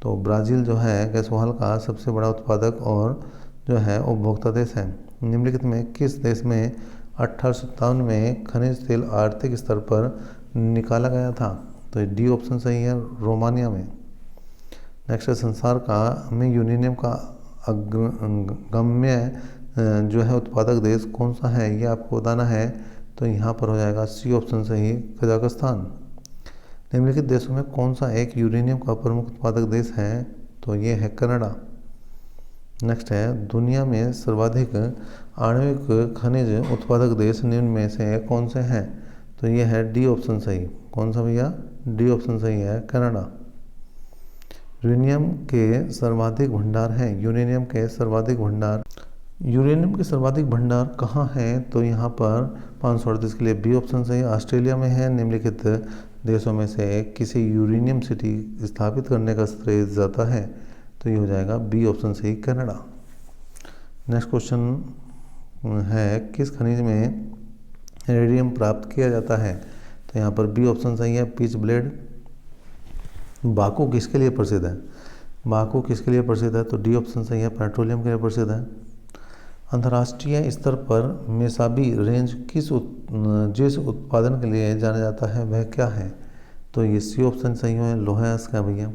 [SPEAKER 1] तो ब्राज़ील जो है गैस हाल का सबसे बड़ा उत्पादक और जो है उपभोक्ता देश है। निम्नलिखित में किस देश में 1857 में खनिज तेल आर्थिक स्तर पर निकाला गया था? तो डी ऑप्शन सही है, रोमानिया में। नेक्स्ट है, संसार का में यूरेनियम का अग्रगण्य जो है उत्पादक देश कौन सा है, ये आपको बताना है। तो यहाँ पर हो जाएगा सी ऑप्शन सही, कजाकिस्तान। निम्नलिखित देशों में कौन सा एक यूरेनियम का प्रमुख उत्पादक देश है? तो ये है कनाडा। नेक्स्ट है, दुनिया में सर्वाधिक आणविक खनिज उत्पादक देश निम्न में से कौन से हैं? तो ये है डी ऑप्शन सही। कौन सा भैया? डी ऑप्शन सही है, कनाडा। यूरेनियम के सर्वाधिक भंडार हैं। यूरेनियम के सर्वाधिक भंडार कहाँ हैं? तो यहाँ पर 538 के लिए बी ऑप्शन सही, ऑस्ट्रेलिया में है। निम्नलिखित देशों में से किसी यूरेनियम सिटी स्थापित करने का श्रेय जाता है? तो ये हो जाएगा बी ऑप्शन सही, कनाडा। नेक्स्ट क्वेश्चन है, किस खनिज में रेडियम प्राप्त किया जाता है? तो यहाँ पर बी ऑप्शन सही है, पिच ब्लेड। बाकू किसके लिए प्रसिद्ध है? बाकू किसके लिए प्रसिद्ध है? तो डी ऑप्शन सही है, पेट्रोलियम के लिए प्रसिद्ध है। अंतर्राष्ट्रीय स्तर पर मेसाबी रेंज जिस उत्पादन के लिए जाना जाता है वह क्या है? तो ये सी ऑप्शन सही है, लोहा इसका भैया।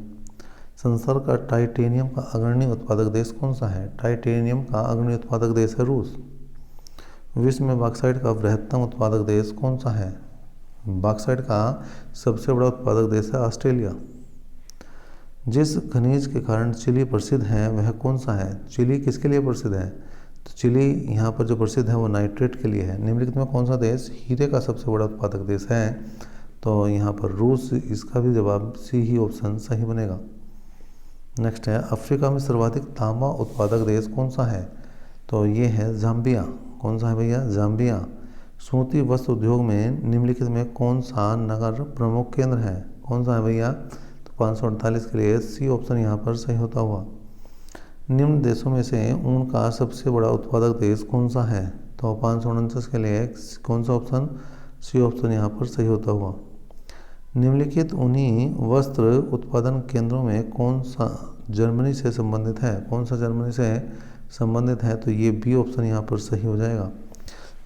[SPEAKER 1] संसार का टाइटेनियम का अग्रणी उत्पादक देश कौन सा है? टाइटेनियम का अग्रणी उत्पादक देश है रूस। विश्व में बॉक्साइट का बृहत्तम उत्पादक देश कौन सा है? बॉक्साइट का सबसे बड़ा उत्पादक देश है ऑस्ट्रेलिया। जिस खनिज के कारण चिली प्रसिद्ध है वह कौन सा है? चिली किसके लिए प्रसिद्ध है? तो चिली यहाँ पर जो प्रसिद्ध है वो नाइट्रेट के लिए है। निम्नलिखित में कौन सा देश हीरे का सबसे बड़ा उत्पादक देश है? तो यहाँ पर रूस, इसका भी जवाब सी ही ऑप्शन सही बनेगा। नेक्स्ट है, अफ्रीका में सर्वाधिक तांबा उत्पादक देश कौन सा है? तो ये है जाम्बिया। कौन सा है भैया? जाम्बिया। सूती वस्त्र उद्योग में निम्नलिखित में कौन सा नगर प्रमुख केंद्र है? कौन सा है भैया? तो 548 के लिए सी ऑप्शन यहाँ पर सही होता हुआ। निम्न देशों में से ऊन का सबसे बड़ा उत्पादक देश कौन सा है? तो 549 के लिए कौन सा ऑप्शन? सी ऑप्शन यहाँ पर सही होता हुआ। निम्नलिखित ऊनी वस्त्र उत्पादन केंद्रों में कौन सा जर्मनी से संबंधित है? कौन सा जर्मनी से संबंधित है? तो ये बी ऑप्शन यहाँ पर सही हो जाएगा।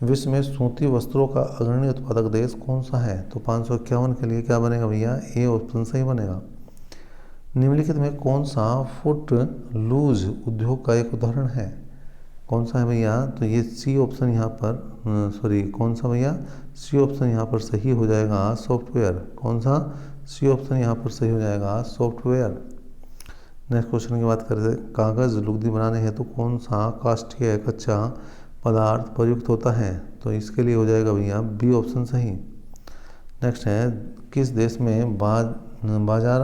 [SPEAKER 1] विश्व में सूती वस्त्रों का अग्रणी उत्पादक देश कौन सा है? तो 551 के लिए क्या बनेगा भैया? ए ऑप्शन सही बनेगा। निम्नलिखित में कौन सा फुट लूज उद्योग का एक उदाहरण है? कौन सा है भैया? तो ये सी ऑप्शन यहाँ पर कौन सा भैया? सी ऑप्शन यहाँ पर सही हो जाएगा, सॉफ्टवेयर। कौन सा? सी ऑप्शन यहाँ पर सही हो जाएगा, सॉफ्टवेयर। नेक्स्ट क्वेश्चन की बात करते, कागज़ लुगदी बनाने हेतु कौन सा काष्ठीय कच्चा पदार्थ प्रयुक्त होता है? तो इसके लिए हो जाएगा भैया बी ऑप्शन सही। नेक्स्ट है, किस देश में बाजार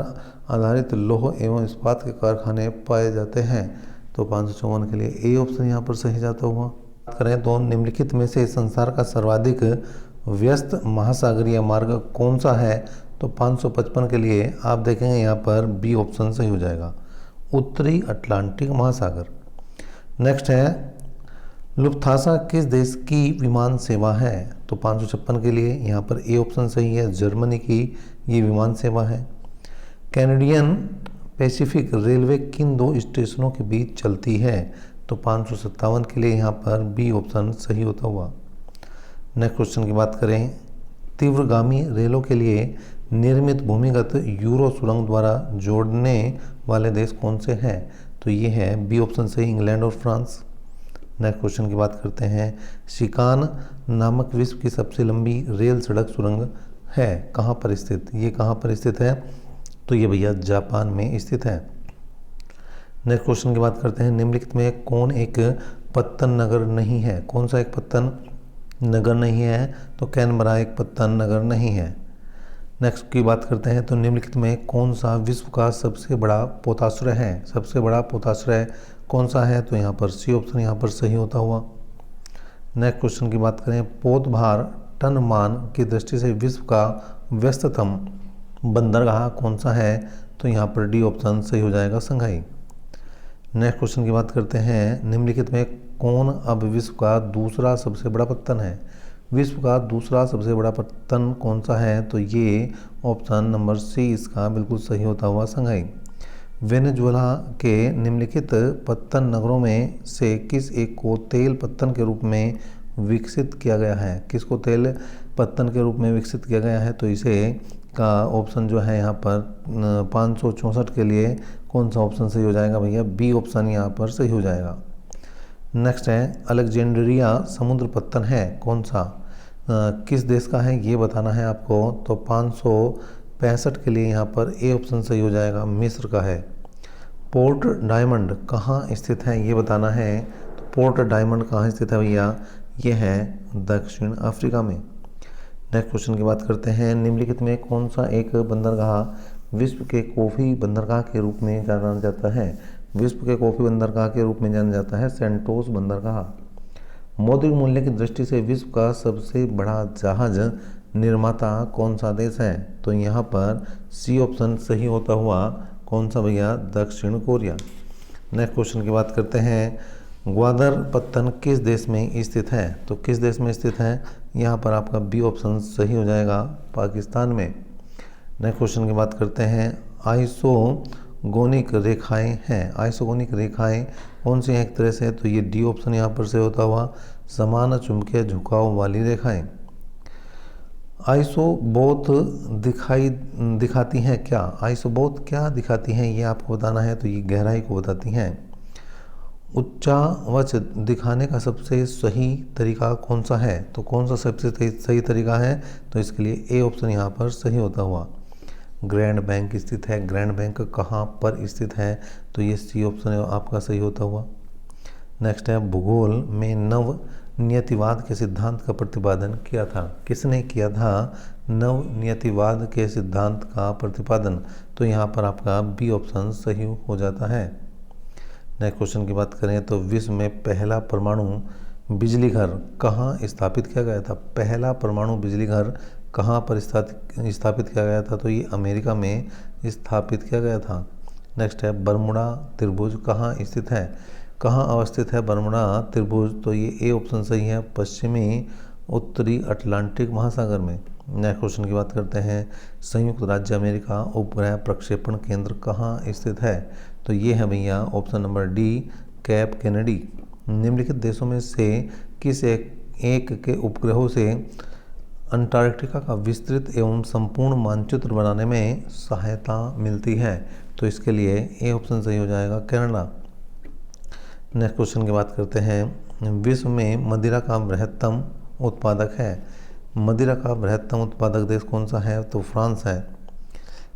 [SPEAKER 1] आधारित लौह एवं इस्पात के कारखाने पाए जाते हैं? तो 554 के लिए ए ऑप्शन यहाँ पर सही जाता हुआ। बात करें तो निम्नलिखित में से संसार का सर्वाधिक व्यस्त महासागरीय मार्ग कौन सा है? तो 555 के लिए आप देखेंगे यहाँ पर बी ऑप्शन सही हो जाएगा, उत्तरी अटलांटिक महासागर। नेक्स्ट है, लुफ्थांसा किस देश की विमान सेवा है? तो 556 के लिए यहाँ पर ए ऑप्शन सही है, जर्मनी की ये विमान सेवा है। कैनेडियन पैसिफिक रेलवे किन दो स्टेशनों के बीच चलती है? तो 557 के लिए यहाँ पर बी ऑप्शन सही होता हुआ। नेक्स्ट क्वेश्चन की बात करें, तीव्रगामी रेलों के लिए निर्मित भूमिगत यूरो सुरंग द्वारा जोड़ने वाले देश कौन से हैं? तो ये है बी ऑप्शन सही, इंग्लैंड और फ्रांस। नेक्स्ट क्वेश्चन की बात करते हैं, शिकान नामक विश्व की सबसे लंबी रेल सड़क सुरंग है कहाँ पर स्थित? ये कहाँ पर स्थित है? तो ये भैया जापान में स्थित है। नेक्स्ट क्वेश्चन की बात करते हैं, निम्नलिखित में कौन एक पत्तन नगर नहीं है? कौन सा एक पत्तन नगर नहीं है? तो कैनबरा एक पत्तन नगर नहीं है। नेक्स्ट की बात करते हैं, तो निम्नलिखित में कौन सा विश्व का सबसे बड़ा पोताश्रय है? सबसे बड़ा पोताश्रय कौन सा है? तो यहाँ पर सी ऑप्शन यहाँ पर सही होता हुआ। नेक्स्ट क्वेश्चन की बात करें, पोतभार टन मान की दृष्टि से विश्व का व्यस्ततम बंदरगाह कौन सा है? तो यहाँ पर डी ऑप्शन सही हो जाएगा, संघाई। नेक्स्ट क्वेश्चन की बात करते हैं, निम्नलिखित में कौन अब विश्व का दूसरा सबसे बड़ा पत्तन है? विश्व का दूसरा सबसे बड़ा पत्तन कौन सा है? तो ये ऑप्शन नंबर सी इसका बिल्कुल सही होता हुआ संघाई। वेनेजुएला के निम्नलिखित पत्तन नगरों में से किस एक को तेल पत्तन के रूप में विकसित किया गया है? किसको तेल पत्तन के रूप में विकसित किया गया है? तो इसे का ऑप्शन जो है यहाँ पर 564 के लिए कौन सा ऑप्शन सही हो जाएगा भैया? बी ऑप्शन यहाँ पर सही हो जाएगा। नेक्स्ट है अलेक्जेंड्रिया समुद्र पत्तन है कौन सा? किस देश का है ये बताना है आपको। तो 565 के लिए यहाँ पर ए ऑप्शन सही हो जाएगा, मिस्र का है। पोर्ट डायमंड कहाँ स्थित है ये बताना है। तो पोर्ट डायमंड कहाँ स्थित है भैया? ये है दक्षिण अफ्रीका में। नेक्स्ट क्वेश्चन की बात करते हैं। निम्नलिखित में कौन सा एक बंदरगाह विश्व के कॉफ़ी बंदरगाह के रूप में जाना जाता है? विश्व के कॉफ़ी बंदरगाह के रूप में जाना जाता है सेंटोस बंदरगाह। मौद्रिक मूल्य की दृष्टि से विश्व का सबसे बड़ा जहाज निर्माता कौन सा देश है? तो यहाँ पर सी ऑप्शन सही होता हुआ कौन सा भैया? दक्षिण कोरिया। नेक्स्ट क्वेश्चन की बात करते हैं। ग्वादर पत्तन किस देश में स्थित है? तो किस देश में स्थित है? यहाँ पर आपका बी ऑप्शन सही हो जाएगा, पाकिस्तान में। नेक्स्ट क्वेश्चन की बात करते हैं। आइसोगोनिक रेखाएं हैं, आइसोगोनिक रेखाएं कौन सी हैं एक तरह से? तो ये डी ऑप्शन यहाँ पर से होता हुआ समान चुंबकीय झुकाव वाली रेखाएं। आइसोबोथ दिखाती हैं क्या? आइसोबोथ क्या दिखाती हैं ये आपको बताना है। तो ये गहराई को बताती हैं। उच्चावच दिखाने का सबसे सही तरीका कौन सा है? तो कौन सा सबसे सही तरीका है? तो इसके लिए ए ऑप्शन यहाँ पर सही होता हुआ ग्रैंड बैंक स्थित है। ग्रैंड बैंक कहाँ पर स्थित है? तो ये सी ऑप्शन आपका सही होता हुआ। नेक्स्ट है भूगोल में नव नियतिवाद के सिद्धांत का प्रतिपादन किया था। किसने किया था नव नियतिवाद के सिद्धांत का प्रतिपादन? तो यहाँ पर आपका बी ऑप्शन सही हो जाता है। नेक्स्ट क्वेश्चन की बात करें तो विश्व में पहला परमाणु बिजली घर कहाँ स्थापित किया गया था? पहला परमाणु बिजली घर कहाँ पर स्थापित किया गया था? तो ये अमेरिका में स्थापित किया गया था। नेक्स्ट है बरमुडा त्रिभुज कहाँ स्थित है? कहाँ अवस्थित है बरमुडा त्रिभुज? तो ये ए ऑप्शन सही है, पश्चिमी उत्तरी अटलांटिक महासागर में। नेक्स्ट क्वेश्चन की बात करते हैं। संयुक्त राज्य अमेरिका उपग्रह प्रक्षेपण केंद्र कहाँ स्थित है? तो ये है भैया option number D, cap Kennedy. निम्नलिखित देशों में से किस एक के उपग्रहों से अंटार्कटिका का विस्तृत एवं संपूर्ण मानचित्र बनाने में सहायता मिलती है? तो इसके लिए ए ऑप्शन सही हो जाएगा, कनाडा। नेक्स्ट क्वेश्चन की बात करते हैं। विश्व में मदिरा का बृहत्तम उत्पादक है। मदिरा का बृहत्तम उत्पादक देश कौन सा है? तो फ्रांस है।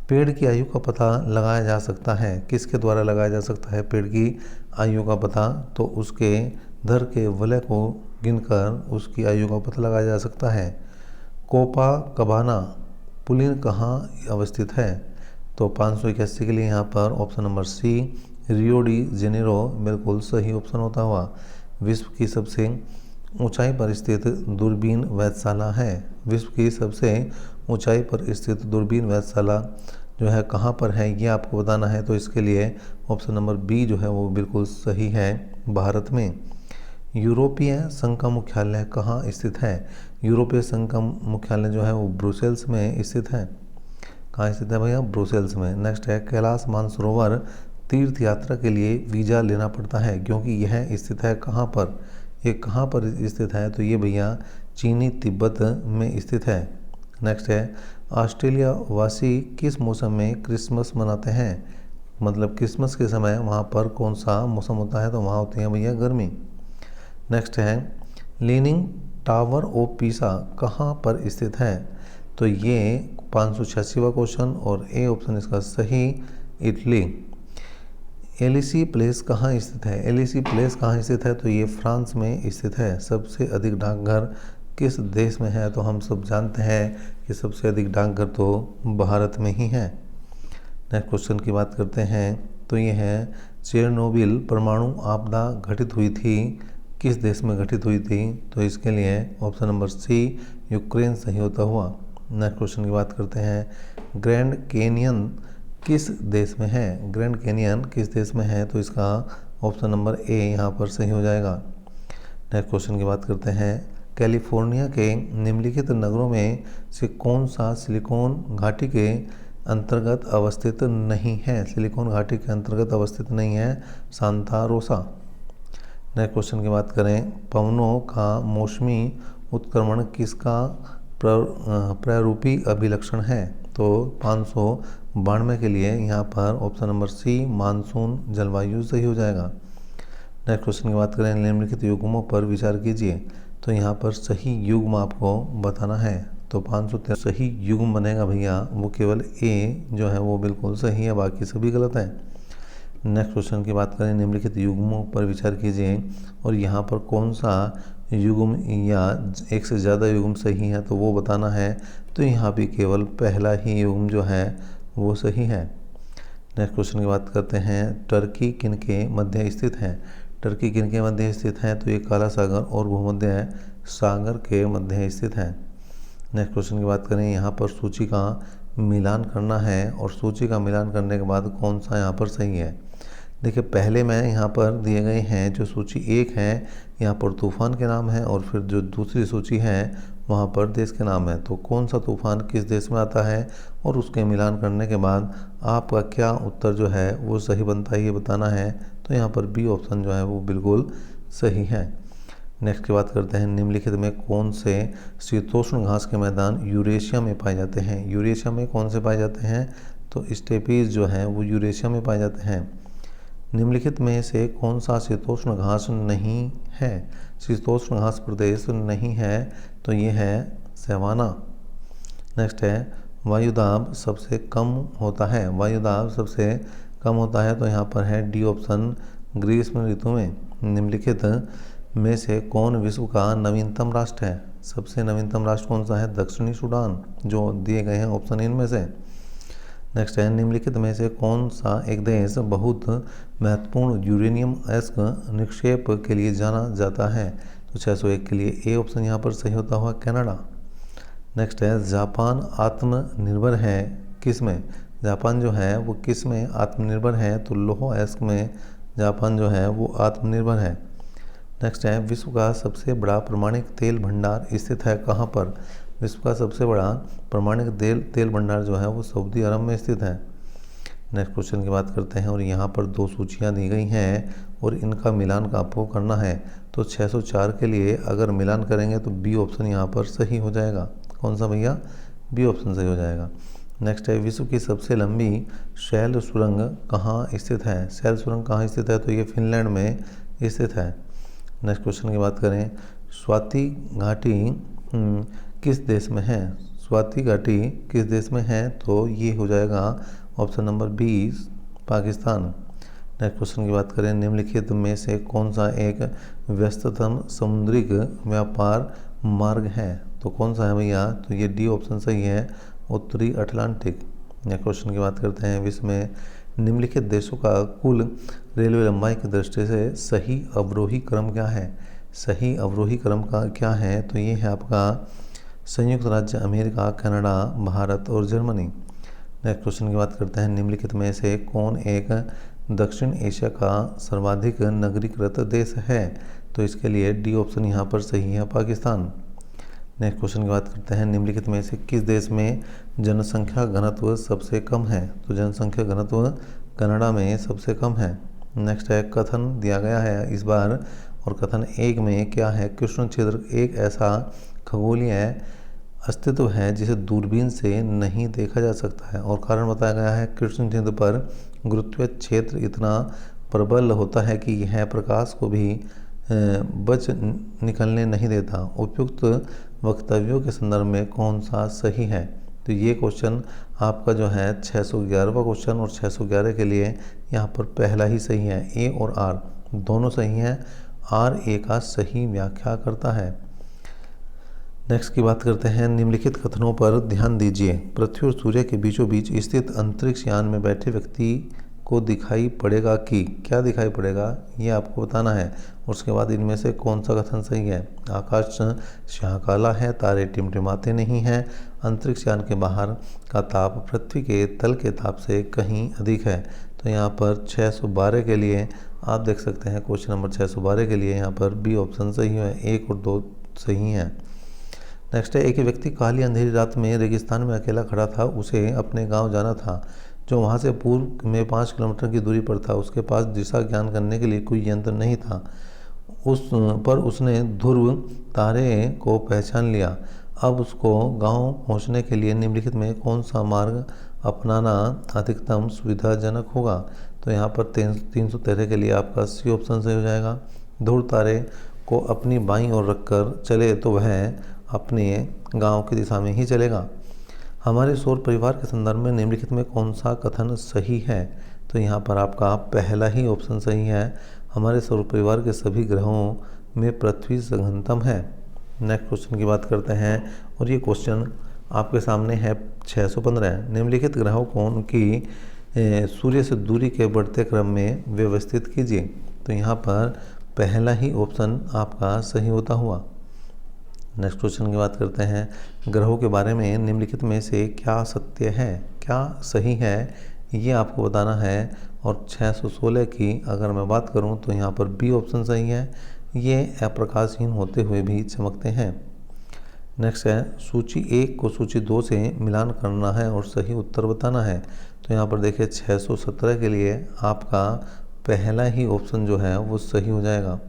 [SPEAKER 1] पेड़ की आयु का पता लगाया जा सकता है, किसके द्वारा लगाया जा सकता है पेड़ की आयु का पता? तो उसके धर के वलय को गिनकर उसकी आयु का पता लगाया जा सकता है। कोपा कबाना पुलिन कहाँ अवस्थित है? तो 581 के लिए यहाँ पर option number C, Rio de Janeiro बिल्कुल सही ऑप्शन होता हुआ। विश्व की सबसे ऊंचाई पर स्थित दूरबीन वेधशाला है। विश्व की सबसे ऊंचाई पर स्थित दूरबीन वेधशाला जो है कहाँ पर है ये आपको बताना है। तो इसके लिए ऑप्शन नंबर बी जो है वो बिल्कुल सही है, भारत में। यूरोपीय संघ का मुख्यालय कहाँ स्थित है? यूरोपीय संघ का मुख्यालय जो है वो ब्रुसेल्स में स्थित है। कहाँ स्थित है भैया? ब्रुसेल्स में। नेक्स्ट है कैलाश मानसरोवर तीर्थ यात्रा के लिए वीज़ा लेना पड़ता है क्योंकि यह स्थित है कहाँ पर? ये कहाँ पर स्थित है? तो ये भैया चीनी तिब्बत में स्थित है। नेक्स्ट है ऑस्ट्रेलिया वासी किस मौसम में क्रिसमस मनाते हैं? मतलब क्रिसमस के समय वहाँ पर कौन सा मौसम होता है? तो वहाँ होती है भैया गर्मी। नेक्स्ट है लीनिंग टावर ऑफ पीसा कहाँ पर स्थित है? तो ये 586वां क्वेश्चन और ए ऑप्शन इसका सही, इटली। एलिसी प्लेस कहाँ स्थित है? एलिसी प्लेस कहाँ स्थित है? तो ये फ्रांस में स्थित है। सबसे अधिक डाकघर किस देश में है? तो हम सब जानते हैं कि सबसे अधिक डाकघर तो भारत में ही है। नेक्स्ट क्वेश्चन की बात करते हैं। तो ये है चेरनोबिल परमाणु आपदा घटित हुई थी किस देश में घटित हुई थी? तो इसके लिए ऑप्शन नंबर सी, यूक्रेन सही होता हुआ। नेक्स्ट क्वेश्चन की बात करते हैं। ग्रैंड कैनियन किस देश में है? ग्रैंड कैनियन किस देश में है? तो इसका ऑप्शन नंबर ए यहाँ पर सही हो जाएगा। नेक्स्ट क्वेश्चन की बात करते हैं। कैलिफोर्निया के निम्नलिखित नगरों में से कौन सा सिलिकॉन घाटी के अंतर्गत अवस्थित नहीं है? सिलिकॉन घाटी के अंतर्गत अवस्थित नहीं है सांता रोसा। नेक्स्ट क्वेश्चन की बात करें, पवनों का मौसमी उत्क्रमण किसका प्रारूपी अभिलक्षण है? तो 592 के लिए यहाँ पर ऑप्शन नंबर सी मानसून जलवायु सही हो जाएगा। नेक्स्ट क्वेश्चन की बात करें, निम्नलिखित युग्मों पर विचार कीजिए। तो यहाँ पर सही युग्म आपको बताना है। तो 513 सही युग्म बनेगा भैया, वो केवल ए जो है वो बिल्कुल सही है, बाकी सभी गलत है। नेक्स्ट क्वेश्चन की बात करें, निम्नलिखित युग्मों पर विचार कीजिए और यहाँ पर कौन सा युग्म या एक से ज़्यादा युग्म सही है तो वो बताना है। तो यहाँ भी केवल पहला ही युग्म जो है वो सही है। नेक्स्ट क्वेश्चन की बात करते हैं, टर्की किनके मध्य स्थित है? टर्की किनके मध्य स्थित है? तो ये काला सागर और भूमध्य सागर के मध्य स्थित है। नेक्स्ट क्वेश्चन की बात करें, यहाँ पर सूची का मिलान करना है और सूची का मिलान करने के बाद कौन सा यहाँ पर सही है। देखिए पहले मैं यहाँ पर दिए गए हैं, जो सूची 1 है यहाँ पर तूफान के नाम है और फिर जो दूसरी सूची है वहाँ पर देश के नाम है। तो कौन सा तूफान किस देश में आता है और उसके मिलान करने के बाद आपका क्या उत्तर जो है वो सही बनता है ये बताना है। तो यहाँ पर बी ऑप्शन जो है वो बिल्कुल सही है। नेक्स्ट की बात करते हैं, निम्नलिखित में कौन से शीतोष्ण घास के मैदान यूरेशिया में पाए जाते हैं? यूरेशिया में कौन से पाए जाते हैं? तो स्टेपीज जो हैं वो यूरेशिया में पाए जाते हैं। निम्नलिखित में से कौन सा शीतोष्ण घास नहीं है? शीतोष्ण घास प्रदेश नहीं है तो ये है सवाना। नेक्स्ट है, वायुदाब सबसे कम होता है? वायुदाब सबसे कम होता है तो यहाँ पर है डी ऑप्शन ग्रीष्म ऋतु में। निम्नलिखित में से कौन विश्व का नवीनतम राष्ट्र है? सबसे नवीनतम राष्ट्र कौन सा है? दक्षिणी सूडान, जो दिए गए हैं ऑप्शन इनमें से। नेक्स्ट है, निम्नलिखित में से कौन सा एक देश बहुत महत्वपूर्ण यूरेनियम अयस्क निक्षेप के लिए जाना जाता है? तो 601 के लिए ए ऑप्शन यहाँ पर सही होता हुआ कनाडा। नेक्स्ट है, जापान आत्मनिर्भर है किस में? जापान जो है वो किस में आत्मनिर्भर है? तो लौह अयस्क में जापान जो है वो आत्मनिर्भर है। नेक्स्ट है, विश्व का सबसे बड़ा प्रमाणिक तेल भंडार स्थित है कहाँ पर? विश्व का सबसे बड़ा प्रमाणिक तेल भंडार जो है वो सऊदी अरब में स्थित है। नेक्स्ट क्वेश्चन की बात करते हैं और यहाँ पर 2 सूचियाँ दी गई हैं और इनका मिलान का आपको करना है। तो 604 के लिए अगर मिलान करेंगे तो बी ऑप्शन यहाँ पर सही हो जाएगा। कौन सा भैया? बी ऑप्शन सही हो जाएगा। नेक्स्ट है, विश्व की सबसे लंबी शैल सुरंग कहाँ स्थित है? शैल सुरंग कहाँ स्थित है? तो ये फिनलैंड में स्थित है। नेक्स्ट क्वेश्चन की बात करें, स्वाति घाटी किस देश में है? स्वाति घाटी किस देश में है? तो ये हो जाएगा option number 20 Pakistan. Next question की बात करें, निम्नलिखित में से कौन सा एक व्यस्ततम समुद्री व्यापार मार्ग है? तो कौन सा है भैया? तो ये डी ऑप्शन सही है, उत्तरी अटलांटिक। नेक्स्ट क्वेश्चन की बात करते हैं, विश्व में निम्नलिखित देशों का कुल रेलवे लंबाई की दृष्टि से सही अवरोही क्रम क्या है? सही अवरोही क्रम का क्या है? तो ये है आपका संयुक्त राज्य अमेरिका, कनाडा, भारत और जर्मनी। नेक्स्ट क्वेश्चन की बात करते हैं, निम्नलिखित में से कौन एक दक्षिण एशिया का सर्वाधिक नगरीकृत देश है? तो इसके लिए डी ऑप्शन यहाँ पर सही है, पाकिस्तान। नेक्स्ट क्वेश्चन की बात करते हैं, निम्नलिखित में से किस देश में जनसंख्या घनत्व सबसे कम है? तो जनसंख्या घनत्व कनाडा में सबसे कम है। नेक्स्ट है, कथन दिया गया है इस बार और कथन 1 में क्या है? कृष्ण क्षेत्र एक ऐसा खगोलीय अस्तित्व है जिसे दूरबीन से नहीं देखा जा सकता है और कारण बताया गया है, कृष्ण क्षेत्र पर गुरुत्वीय क्षेत्र इतना प्रबल होता है कि यह प्रकाश को भी बच निकलने नहीं देता। उपयुक्त वक्तव्यों के संदर्भ में कौन सा सही है? तो ये क्वेश्चन आपका जो है 611वां क्वेश्चन और 611 के लिए यहाँ पर पहला ही सही है, ए और आर दोनों सही हैं। आर ए का सही व्याख्या करता है। नेक्स्ट की बात करते हैं, निम्नलिखित कथनों पर ध्यान दीजिए। पृथ्वी और सूर्य के बीचों बीच स्थित अंतरिक्ष यान में बैठे व्यक्ति को दिखाई पड़ेगा कि क्या दिखाई पड़ेगा ये आपको बताना है। उसके बाद इनमें से कौन सा कथन सही है? आकाश स्याह काला है, तारे टिमटिमाते नहीं हैं, अंतरिक्ष यान के बाहर का ताप पृथ्वी के तल के ताप से कहीं अधिक है। तो यहाँ पर 612 के लिए आप देख सकते हैं, क्वेश्चन नंबर 612 के लिए यहाँ पर बी ऑप्शन सही है, 1 और 2 सही है। नेक्स्ट है, एक व्यक्ति काली अंधेरी रात में रेगिस्तान में अकेला खड़ा था। उसे अपने गांव जाना था, जो वहां से पूर्व में 5 किलोमीटर की दूरी पर था। उसके पास दिशा ज्ञान करने के लिए कोई यंत्र नहीं था। उसने ध्रुव तारे को पहचान लिया। अब उसको गांव पहुंचने के लिए निम्नलिखित में कौन सा मार्ग अपनाना अधिकतम सुविधाजनक होगा? तो यहाँ पर 313 के लिए आपका सी ऑप्शन सही हो जाएगा। ध्रुव तारे को अपनी बाईं ओर रखकर चले तो वह अपने गांव की दिशा में ही चलेगा। हमारे सौर परिवार के संदर्भ में निम्नलिखित में कौन सा कथन सही है? तो यहाँ पर आपका पहला ही ऑप्शन सही है। हमारे सौर परिवार के सभी ग्रहों में पृथ्वी सघनतम है। नेक्स्ट क्वेश्चन की बात करते हैं, और ये क्वेश्चन आपके सामने है 615। निम्नलिखित ग्रहों को उनकी सूर्य से दूरी के बढ़ते क्रम में व्यवस्थित कीजिए। तो यहाँ पर पहला ही ऑप्शन आपका सही होता हुआ। नेक्स्ट क्वेश्चन की बात करते हैं, ग्रहों के बारे में निम्नलिखित में से क्या सत्य है, क्या सही है, ये आपको बताना है। और 616 की अगर मैं बात करूं तो यहाँ पर बी ऑप्शन सही है। ये अप्रकाशहीन होते हुए भी चमकते हैं। नेक्स्ट है, सूची 1 को सूची 2 से मिलान करना है और सही उत्तर बताना है। तो यहाँ पर देखिए 617 के लिए आपका पहला ही ऑप्शन जो है वो सही हो जाएगा।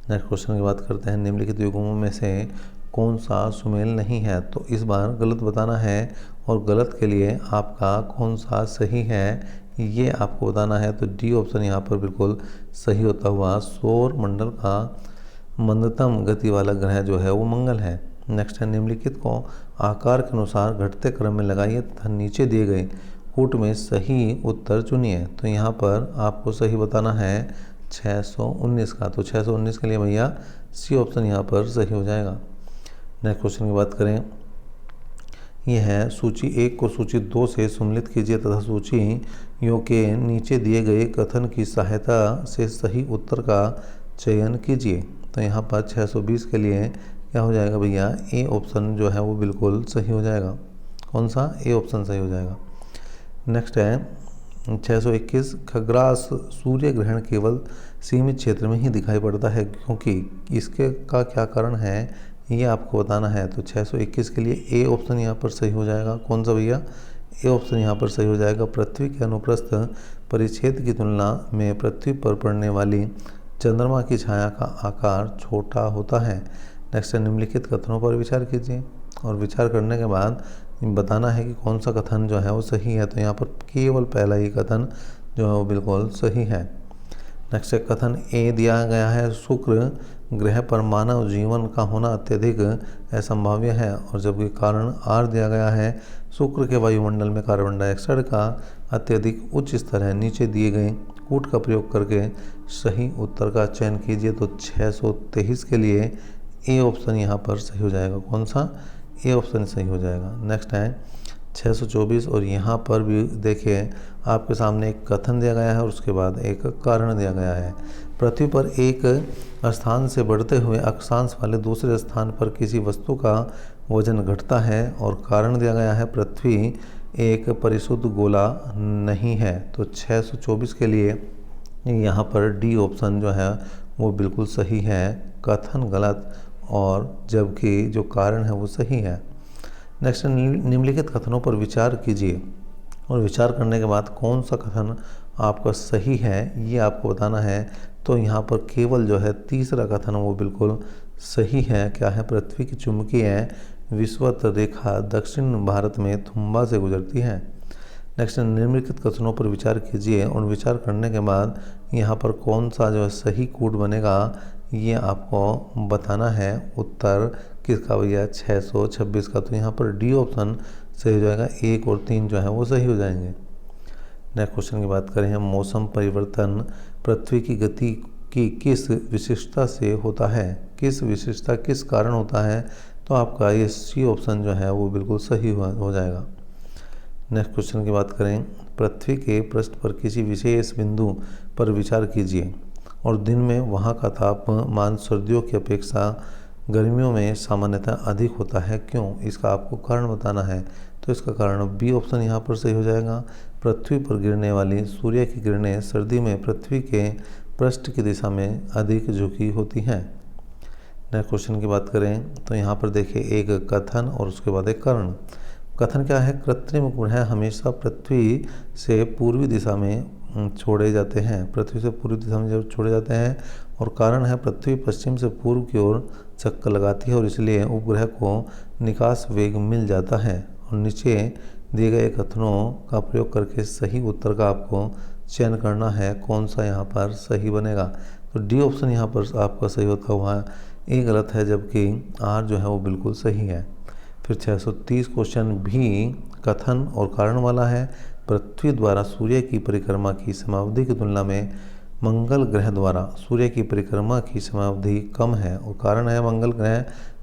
[SPEAKER 1] नेक्स्ट क्वेश्चन की बात करते हैं, निम्नलिखित युग्मों में से कौन सा सुमेल नहीं है? तो इस बार गलत बताना है, और गलत के लिए आपका कौन सा सही है ये आपको बताना है। तो डी ऑप्शन यहाँ पर बिल्कुल सही होता हुआ। सौर मंडल का मंदतम गति वाला ग्रह जो है वो मंगल है। नेक्स्ट है, निम्नलिखित को आकार के अनुसार घटते क्रम में लगाइए तथा नीचे दिए गए कूट में सही उत्तर चुनिए। तो यहाँ पर आपको सही बताना है 619 का। तो 619 के लिए भैया सी ऑप्शन यहाँ पर सही हो जाएगा। नेक्स्ट क्वेश्चन की बात करें, यह है, सूची 1 को सूची 2 से सम्मिलित कीजिए तथा सूचियों के नीचे दिए गए कथन की सहायता से सही उत्तर का चयन कीजिए। तो यहाँ पर 620 के लिए क्या हो जाएगा भैया? ए ऑप्शन जो है वो बिल्कुल सही हो जाएगा। कौन सा? ए ऑप्शन सही हो जाएगा। नेक्स्ट है 621, खग्रास सूर्य ग्रहण केवल सीमित क्षेत्र में ही दिखाई पड़ता है, क्योंकि इसके का क्या कारण है ये आपको बताना है। तो 621 के लिए ए ऑप्शन यहाँ पर सही हो जाएगा। कौन सा भैया? ए ऑप्शन यहाँ पर सही हो जाएगा। पृथ्वी के अनुप्रस्थ परिच्छेद की तुलना में पृथ्वी पर पड़ने वाली चंद्रमा की छाया का आकार छोटा होता है। नेक्स्ट, निम्नलिखित कथनों पर विचार कीजिए, और विचार करने के बाद बताना है कि कौन सा कथन जो है वो सही है। तो यहाँ पर केवल पहला ही कथन जो है वो बिल्कुल सही है। नेक्स्ट कथन ए दिया गया है, शुक्र ग्रह पर मानव जीवन का होना अत्यधिक असंभाव्य है, और जबकि कारण आर दिया गया है, शुक्र के वायुमंडल में कार्बन डाइऑक्साइड का अत्यधिक उच्च स्तर है। नीचे दिए गए कूट का प्रयोग करके सही उत्तर का चयन कीजिए। तो 623 के लिए ए ऑप्शन यहाँ पर सही हो जाएगा। कौन सा? ए ऑप्शन सही हो जाएगा। नेक्स्ट है 624, और यहाँ पर भी देखिए आपके सामने एक कथन दिया गया है और उसके बाद एक कारण दिया गया है। पृथ्वी पर एक स्थान से बढ़ते हुए अक्षांश वाले दूसरे स्थान पर किसी वस्तु का वजन घटता है, और कारण दिया गया है पृथ्वी एक परिशुद्ध गोला नहीं है। तो 624 के लिए यहाँ पर डी ऑप्शन जो है वो बिल्कुल सही है, कथन गलत और जबकि जो कारण है वो सही है। नेक्स्ट, निम्नलिखित कथनों पर विचार कीजिए, और विचार करने के बाद कौन सा कथन आपका सही है ये आपको बताना है। तो यहाँ पर केवल जो है तीसरा कथन वो बिल्कुल सही है। क्या है? पृथ्वी की चुंबकीय विषुवत रेखा दक्षिण भारत में थुम्बा से गुजरती है। नेक्स्ट, निम्नलिखित कथनों पर विचार कीजिए, और विचार करने के बाद यहाँ पर कौन सा जो है सही कूट बनेगा ये आपको बताना है। उत्तर किसका भैया? 626 का। तो यहाँ पर डी ऑप्शन सही हो जाएगा। 1 और 3 जो है वो सही हो जाएंगे। नेक्स्ट क्वेश्चन की बात करें, मौसम परिवर्तन पृथ्वी की गति की किस विशिष्टता से होता है? किस विशिष्टता, किस कारण होता है? तो आपका ये सी ऑप्शन जो है वो बिल्कुल सही हो जाएगा। नेक्स्ट क्वेश्चन की बात करें, पृथ्वी के पृष्ठ पर किसी विशेष बिंदु पर विचार कीजिए, और दिन में वहाँ का तापमान सर्दियों की अपेक्षा गर्मियों में सामान्यतः अधिक होता है, क्यों? इसका आपको कारण बताना है। तो इसका कारण बी ऑप्शन यहाँ पर सही हो जाएगा। पृथ्वी पर गिरने वाली सूर्य की किरणें सर्दी में पृथ्वी के पृष्ठ की दिशा में अधिक झुकी होती हैं। नेक्स्ट क्वेश्चन की बात करें तो यहाँ पर देखिए एक कथन और उसके बाद एक करण। कथन क्या है? कृत्रिम उपग्रह हमेशा पृथ्वी से पूर्वी दिशा में छोड़े जाते हैं, पृथ्वी से पूर्वी दिशा में जब छोड़े जाते हैं। और कारण है पृथ्वी पश्चिम से पूर्व की ओर चक्कर लगाती है और इसलिए उपग्रह को निकास वेग मिल जाता है। और नीचे दिए गए कथनों का प्रयोग करके सही उत्तर का आपको चयन करना है, कौन सा यहाँ पर सही बनेगा। तो डी ऑप्शन यहाँ पर आपका सही होता हुआ ए गलत है, जबकि आर जो है वो बिल्कुल सही है। फिर 630 क्वेश्चन भी कथन और कारण वाला है। पृथ्वी द्वारा सूर्य की परिक्रमा की समयावधि की तुलना में मंगल ग्रह द्वारा सूर्य की परिक्रमा की समयावधि कम है। और कारण है मंगल ग्रह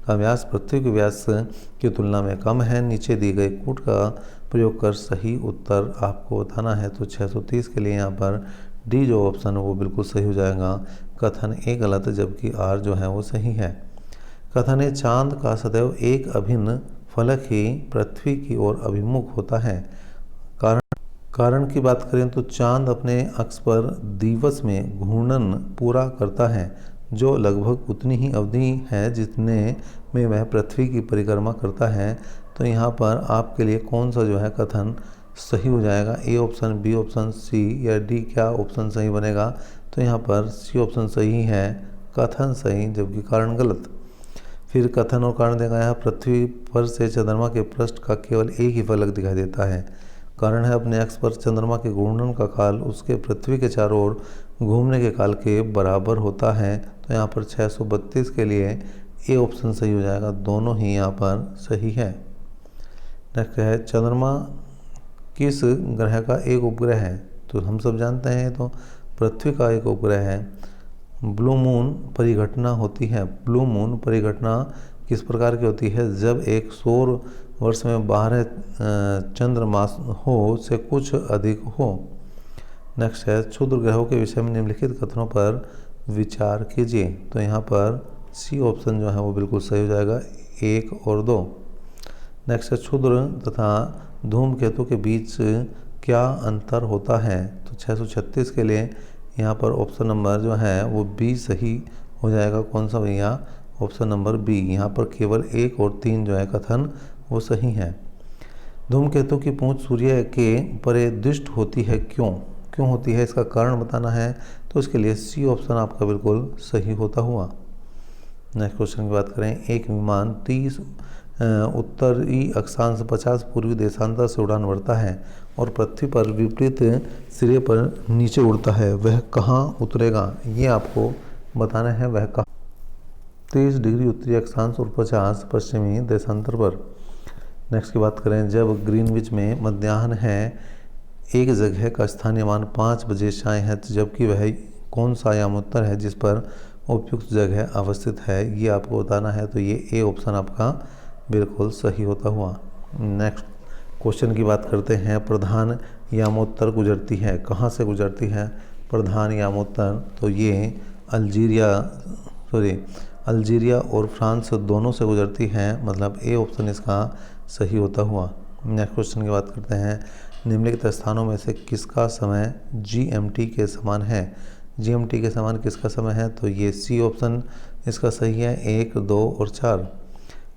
[SPEAKER 1] का व्यास पृथ्वी के व्यास की तुलना में कम है। नीचे दी गई कूट का प्रयोग कर सही उत्तर आपको बताना है। तो 630 के लिए यहाँ पर डी जो ऑप्शन है वो बिल्कुल सही हो जाएगा। कथन ए गलत, जबकि आर जो है वो सही है। कथन है चांद का सदैव एक अभिन्न फलक ही पृथ्वी की ओर अभिमुख होता है। कारण की बात करें तो चांद अपने अक्ष पर दिवस में घूर्णन पूरा करता है, जो लगभग उतनी ही अवधि है जितने में वह पृथ्वी की परिक्रमा करता है। तो यहाँ पर आपके लिए कौन सा जो है कथन सही हो जाएगा? ए ऑप्शन, बी ऑप्शन, सी या डी, क्या ऑप्शन सही बनेगा? तो यहाँ पर सी ऑप्शन सही है, कथन सही, जबकि कारण गलत। फिर कथन और कारण देखा है पृथ्वी पर से चंद्रमा के पृष्ठ का केवल एक ही फलक दिखाई देता है। कारण है अपने अक्ष पर चंद्रमा के घूर्णन का काल उसके पृथ्वी के चारों ओर घूमने के काल के बराबर होता है। तो यहाँ पर 632 के लिए ए ऑप्शन सही हो जाएगा, दोनों ही यहाँ पर सही है। नेक्स्ट है चंद्रमा किस ग्रह का एक उपग्रह है? तो हम सब जानते हैं तो पृथ्वी का एक उपग्रह है। ब्लू मून परिघटना होती है। ब्लू मून परिघटना किस प्रकार की होती है? जब एक सौर वर्ष में 12 चंद्रमास हो से कुछ अधिक हो। नेक्स्ट है क्षुद्र ग्रहों के विषय में निम्नलिखित कथनों पर विचार कीजिए। तो यहाँ पर सी ऑप्शन जो है वो बिल्कुल सही हो जाएगा, 1 और 2। नेक्स्ट है क्षुद्र तथा धूमकेतु के बीच क्या अंतर होता है? तो 636 के लिए यहाँ पर ऑप्शन नंबर जो है वो बी सही हो जाएगा। कौन सा भैया? Option number B. यहाँ पर केवल 1 और 3 जो है कथन वो सही है। धूमकेतु की पूंछ सूर्य के परिदृष्ट होती है, क्यों होती है? इसका कारण बताना है। तो इसके लिए सी ऑप्शन आपका बिल्कुल सही होता हुआ। नेक्स्ट क्वेश्चन की बात करें, एक विमान 30 उत्तरी अक्षांश 50 पूर्वी देशांतर से उड़ान भरता है और पृथ्वी पर विपरीत सिरे पर नीचे उड़ता है, वह कहाँ उतरेगा? ये आपको बताना है, वह कहाँ। 30 डिग्री उत्तरी अक्षांश और 50 पश्चिमी देशांतर पर। नेक्स्ट की बात करें, जब ग्रीनविच में मध्याह्न है एक जगह का स्थानीय मान 5 बजे साय है, जबकि वह कौन सा आयामोत्तर है जिस पर उपयुक्त जगह अवस्थित है? ये आपको बताना है। तो ये ए ऑप्शन आपका बिल्कुल सही होता हुआ। नेक्स्ट क्वेश्चन की बात करते हैं, प्रधान यामोत्तर गुजरती है, कहाँ से गुजरती है प्रधान यामोत्तर? तो ये अल्जीरिया और फ्रांस दोनों से गुजरती है, मतलब ए ऑप्शन इसका सही होता हुआ। नेक्स्ट क्वेश्चन की बात करते हैं, निम्नलिखित स्थानों में से किसका समय GMT के समान है? GMT के समान किसका समय है? तो ये सी ऑप्शन इसका सही है, 1, 2 और 4।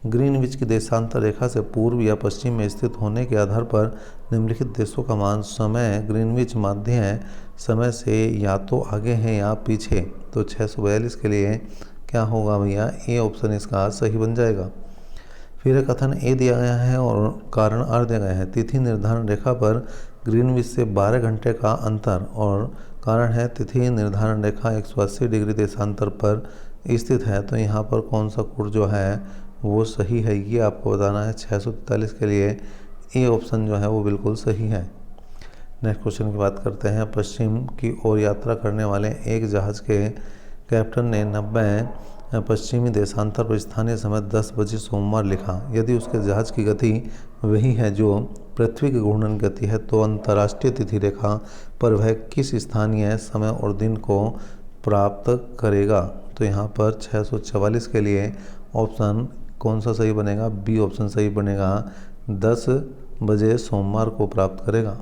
[SPEAKER 1] ग्रीनविच की देशांतर रेखा से पूर्व या पश्चिम में स्थित होने के आधार पर निम्नलिखित देशों का मान समय ग्रीनविच माध्य समय से या तो आगे है या पीछे। तो 642 के लिए क्या होगा भैया? ए ऑप्शन इसका सही बन जाएगा। फिर कथन ए दिया गया है और कारण आर दिया गया है। तिथि निर्धारण रेखा पर ग्रीनविच से 12 घंटे का अंतर और कारण है तिथि निर्धारण रेखा 180 डिग्री देशांतर पर स्थित है। तो यहाँ पर कौन सा कोण जो है वो सही है, ये आपको बताना है। 643 के लिए ए ऑप्शन जो है वो बिल्कुल सही है। नेक्स्ट क्वेश्चन की बात करते हैं, पश्चिम की ओर यात्रा करने वाले एक जहाज़ के कैप्टन ने 90 पश्चिमी देशांतर पर स्थानीय समय 10 बजे सोमवार लिखा। यदि उसके जहाज़ की गति वही है जो पृथ्वी की घूर्णन गति है, तो अंतर्राष्ट्रीय तिथि रेखा पर वह किस स्थानीय समय और दिन को प्राप्त करेगा? तो यहाँ पर 644 के लिए ऑप्शन कौन सा सही बनेगा? बी ऑप्शन सही बनेगा, 10 बजे सोमवार को प्राप्त करेगा।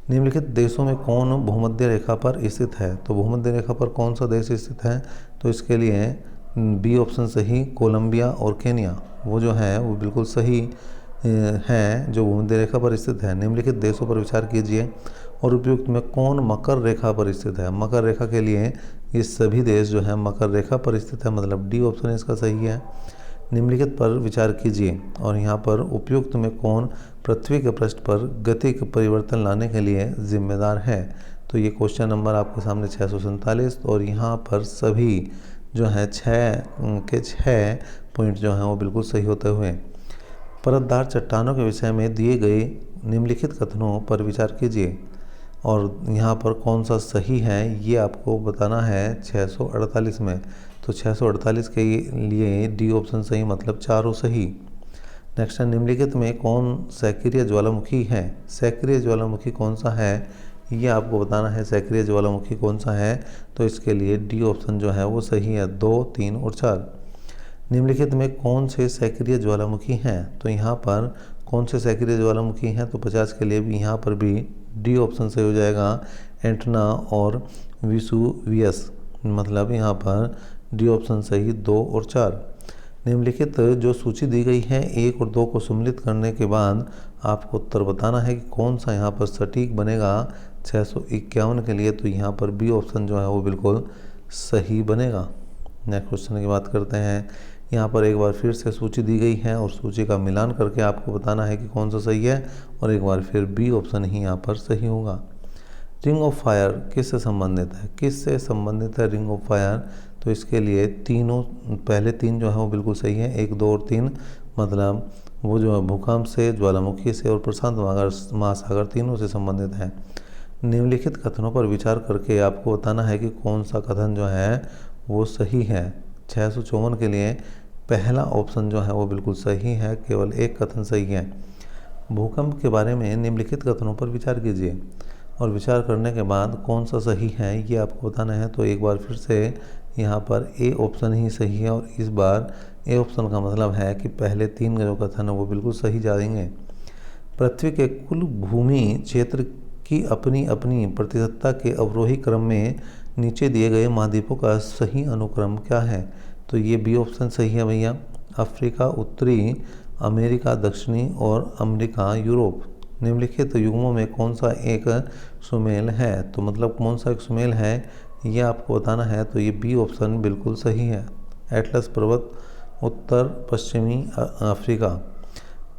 [SPEAKER 1] निम्नलिखित देशों में कौन भूमध्य रेखा पर स्थित है? तो भूमध्य रेखा पर कौन सा देश स्थित है? तो इसके लिए बी ऑप्शन सही, कोलंबिया और केन्या वो जो है वो बिल्कुल सही हैं जो भूमध्य रेखा पर स्थित है। निम्नलिखित देशों पर विचार कीजिए और उपयुक्त में कौन मकर रेखा पर स्थित है। मकर रेखा के लिए ये सभी देश जो है मकर रेखा पर स्थित है, मतलब डी ऑप्शन इसका सही है। निम्नलिखित पर विचार कीजिए और यहाँ पर उपयुक्त में कौन पृथ्वी के पृष्ठ पर गति के परिवर्तन लाने के लिए जिम्मेदार है। तो ये क्वेश्चन नंबर आपके सामने 647 और यहाँ पर सभी जो है 6 पॉइंट जो हैं वो बिल्कुल सही होते हुए। परतदार चट्टानों के विषय में दिए गए निम्नलिखित कथनों पर विचार कीजिए और यहाँ पर कौन सा सही है ये आपको बताना है 648 में। तो 648 के लिए डी ऑप्शन सही, मतलब चारों सही। नेक्स्ट है, निम्नलिखित में कौन सक्रिय ज्वालामुखी है। सक्रिय ज्वालामुखी कौन सा है ये आपको बताना है। सक्रिय ज्वालामुखी कौन सा है, तो इसके लिए डी ऑप्शन जो है वो सही है, 2, 3 और 4। निम्नलिखित में कौन से सक्रिय ज्वालामुखी हैं, तो यहाँ पर कौन से सक्रिय ज्वालामुखी हैं, तो 50 के लिए भी यहाँ पर भी डी ऑप्शन सही हो जाएगा, एंटना और विसुवियस, मतलब यहाँ पर डी ऑप्शन सही 2 और 4। निम्नलिखित जो सूची दी गई है 1 और 2 को सम्मिलित करने के बाद आपको उत्तर बताना है कि कौन सा यहाँ पर सटीक बनेगा 651 के लिए, तो यहाँ पर बी ऑप्शन जो है वो बिल्कुल सही बनेगा। नेक्स्ट क्वेश्चन की बात करते हैं। यहाँ पर एक बार फिर से सूची दी गई है और सूची का मिलान करके आपको बताना है कि कौन सा सही है और एक बार फिर बी ऑप्शन ही यहाँ पर सही होगा। रिंग ऑफ फायर किससे संबंधित है, किससे संबंधित है रिंग ऑफ फायर, तो इसके लिए तीनों पहले 3 जो है वो बिल्कुल सही है, 1, 2 और 3, मतलब वो जो है भूकंप से, ज्वालामुखी से और प्रशांत महासागर तीनों से संबंधित है। निम्नलिखित कथनों पर विचार करके आपको बताना है कि कौन सा कथन जो है वो सही है। 654 के लिए पहला ऑप्शन जो है वो बिल्कुल सही है, केवल एक कथन सही है। भूकंप के बारे में निम्नलिखित कथनों पर विचार कीजिए और विचार करने के बाद कौन सा सही है ये आपको बताना है। तो एक बार फिर से यहाँ पर ए ऑप्शन ही सही है और इस बार ए ऑप्शन का मतलब है कि पहले 3 जो कथन है वो बिल्कुल सही जाएंगे। पृथ्वी के कुल भूमि क्षेत्र की अपनी अपनी प्रतिशतता के अवरोही क्रम में नीचे दिए गए महाद्वीपों का सही अनुक्रम क्या है, तो ये बी ऑप्शन सही है भैया। अफ्रीका, उत्तरी अमेरिका, दक्षिणी और अमेरिका, यूरोप। निम्नलिखित युग्मों में कौन सा एक सुमेल है, तो मतलब कौन सा एक सुमेल है ये आपको बताना है। तो ये बी ऑप्शन बिल्कुल सही है, एटलस पर्वत, उत्तर पश्चिमी अफ्रीका।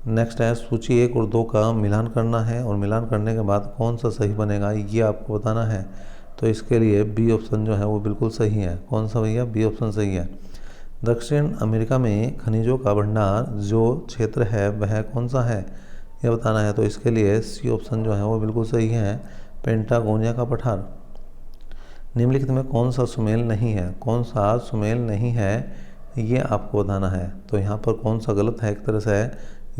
[SPEAKER 1] नेक्स्ट है, सूची 1 और 2 का मिलान करना है और मिलान करने के बाद कौन सा सही बनेगा ये आपको बताना है। तो इसके लिए बी ऑप्शन जो है वो बिल्कुल सही है। कौन सा भैया, बी ऑप्शन सही है। दक्षिण अमेरिका में खनिजों का भंडार जो क्षेत्र है वह कौन सा है यह बताना है। तो इसके लिए सी ऑप्शन जो है वो बिल्कुल सही है, पेंटागोनिया का पठार। निम्नलिखित में कौन सा सुमेल नहीं है, कौन सा सुमेल नहीं है ये आपको बताना है। तो यहाँ पर कौन सा गलत है एक तरह से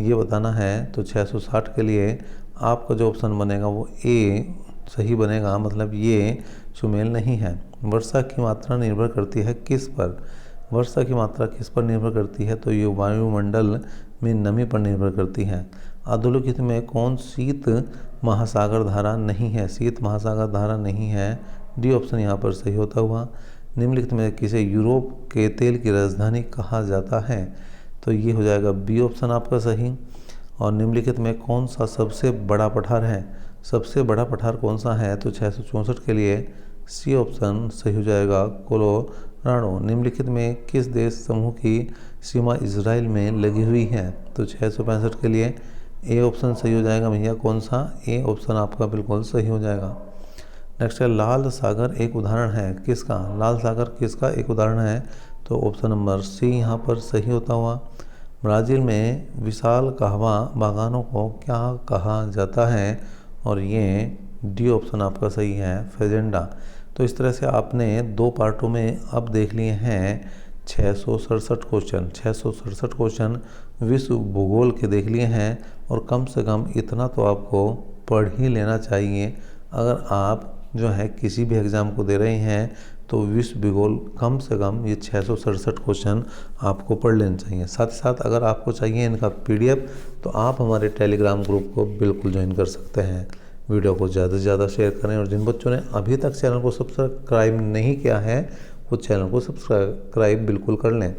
[SPEAKER 1] ये बताना है। तो 660 के लिए आपका जो ऑप्शन बनेगा वो ए सही बनेगा, मतलब ये सुमेल नहीं है। वर्षा की मात्रा निर्भर करती है किस पर, वर्षा की मात्रा किस पर निर्भर करती है, तो ये वायुमंडल में नमी पर निर्भर करती है। अधोलिखित में कौन शीत महासागर धारा नहीं है, शीत महासागर धारा नहीं है, डी ऑप्शन यहाँ पर सही होता हुआ। निम्नलिखित में किसे यूरोप के तेल की राजधानी कहा जाता है, तो ये हो जाएगा बी ऑप्शन आपका सही। और निम्नलिखित में कौन सा सबसे बड़ा पठार है, सबसे बड़ा पठार कौन सा है, तो 664 के लिए सी ऑप्शन सही हो जाएगा, कोलोराडो। निम्नलिखित में किस देश समूह की सीमा इजराइल में लगी हुई है, तो 665 के लिए ए ऑप्शन सही हो जाएगा भैया। कौन सा, ए ऑप्शन आपका बिल्कुल सही हो जाएगा। नेक्स्ट है, लाल सागर एक उदाहरण है किसका, लाल सागर किसका एक उदाहरण है, तो ऑप्शन नंबर सी यहाँ पर सही होता हुआ। ब्राज़ील में विशाल कहवा बागानों को क्या कहा जाता है, और ये डी ऑप्शन आपका सही है, फेजेंडा। तो इस तरह से आपने 2 पार्टों में अब देख लिए हैं 667 क्वेश्चन। 667 क्वेश्चन विश्व भूगोल के देख लिए हैं और कम से कम इतना तो आपको पढ़ ही लेना चाहिए। अगर आप जो है किसी भी एग्ज़ाम को दे रहे हैं तो विश्व भूगोल कम से कम ये 667 क्वेश्चन आपको पढ़ लेने चाहिए। साथ ही साथ अगर आपको चाहिए इनका PDF तो आप हमारे टेलीग्राम ग्रुप को बिल्कुल ज्वाइन कर सकते हैं। वीडियो को ज़्यादा से ज़्यादा शेयर करें और जिन बच्चों ने अभी तक चैनल को सब्सक्राइब नहीं किया है वो चैनल को सब्सक्राइब बिल्कुल कर लें।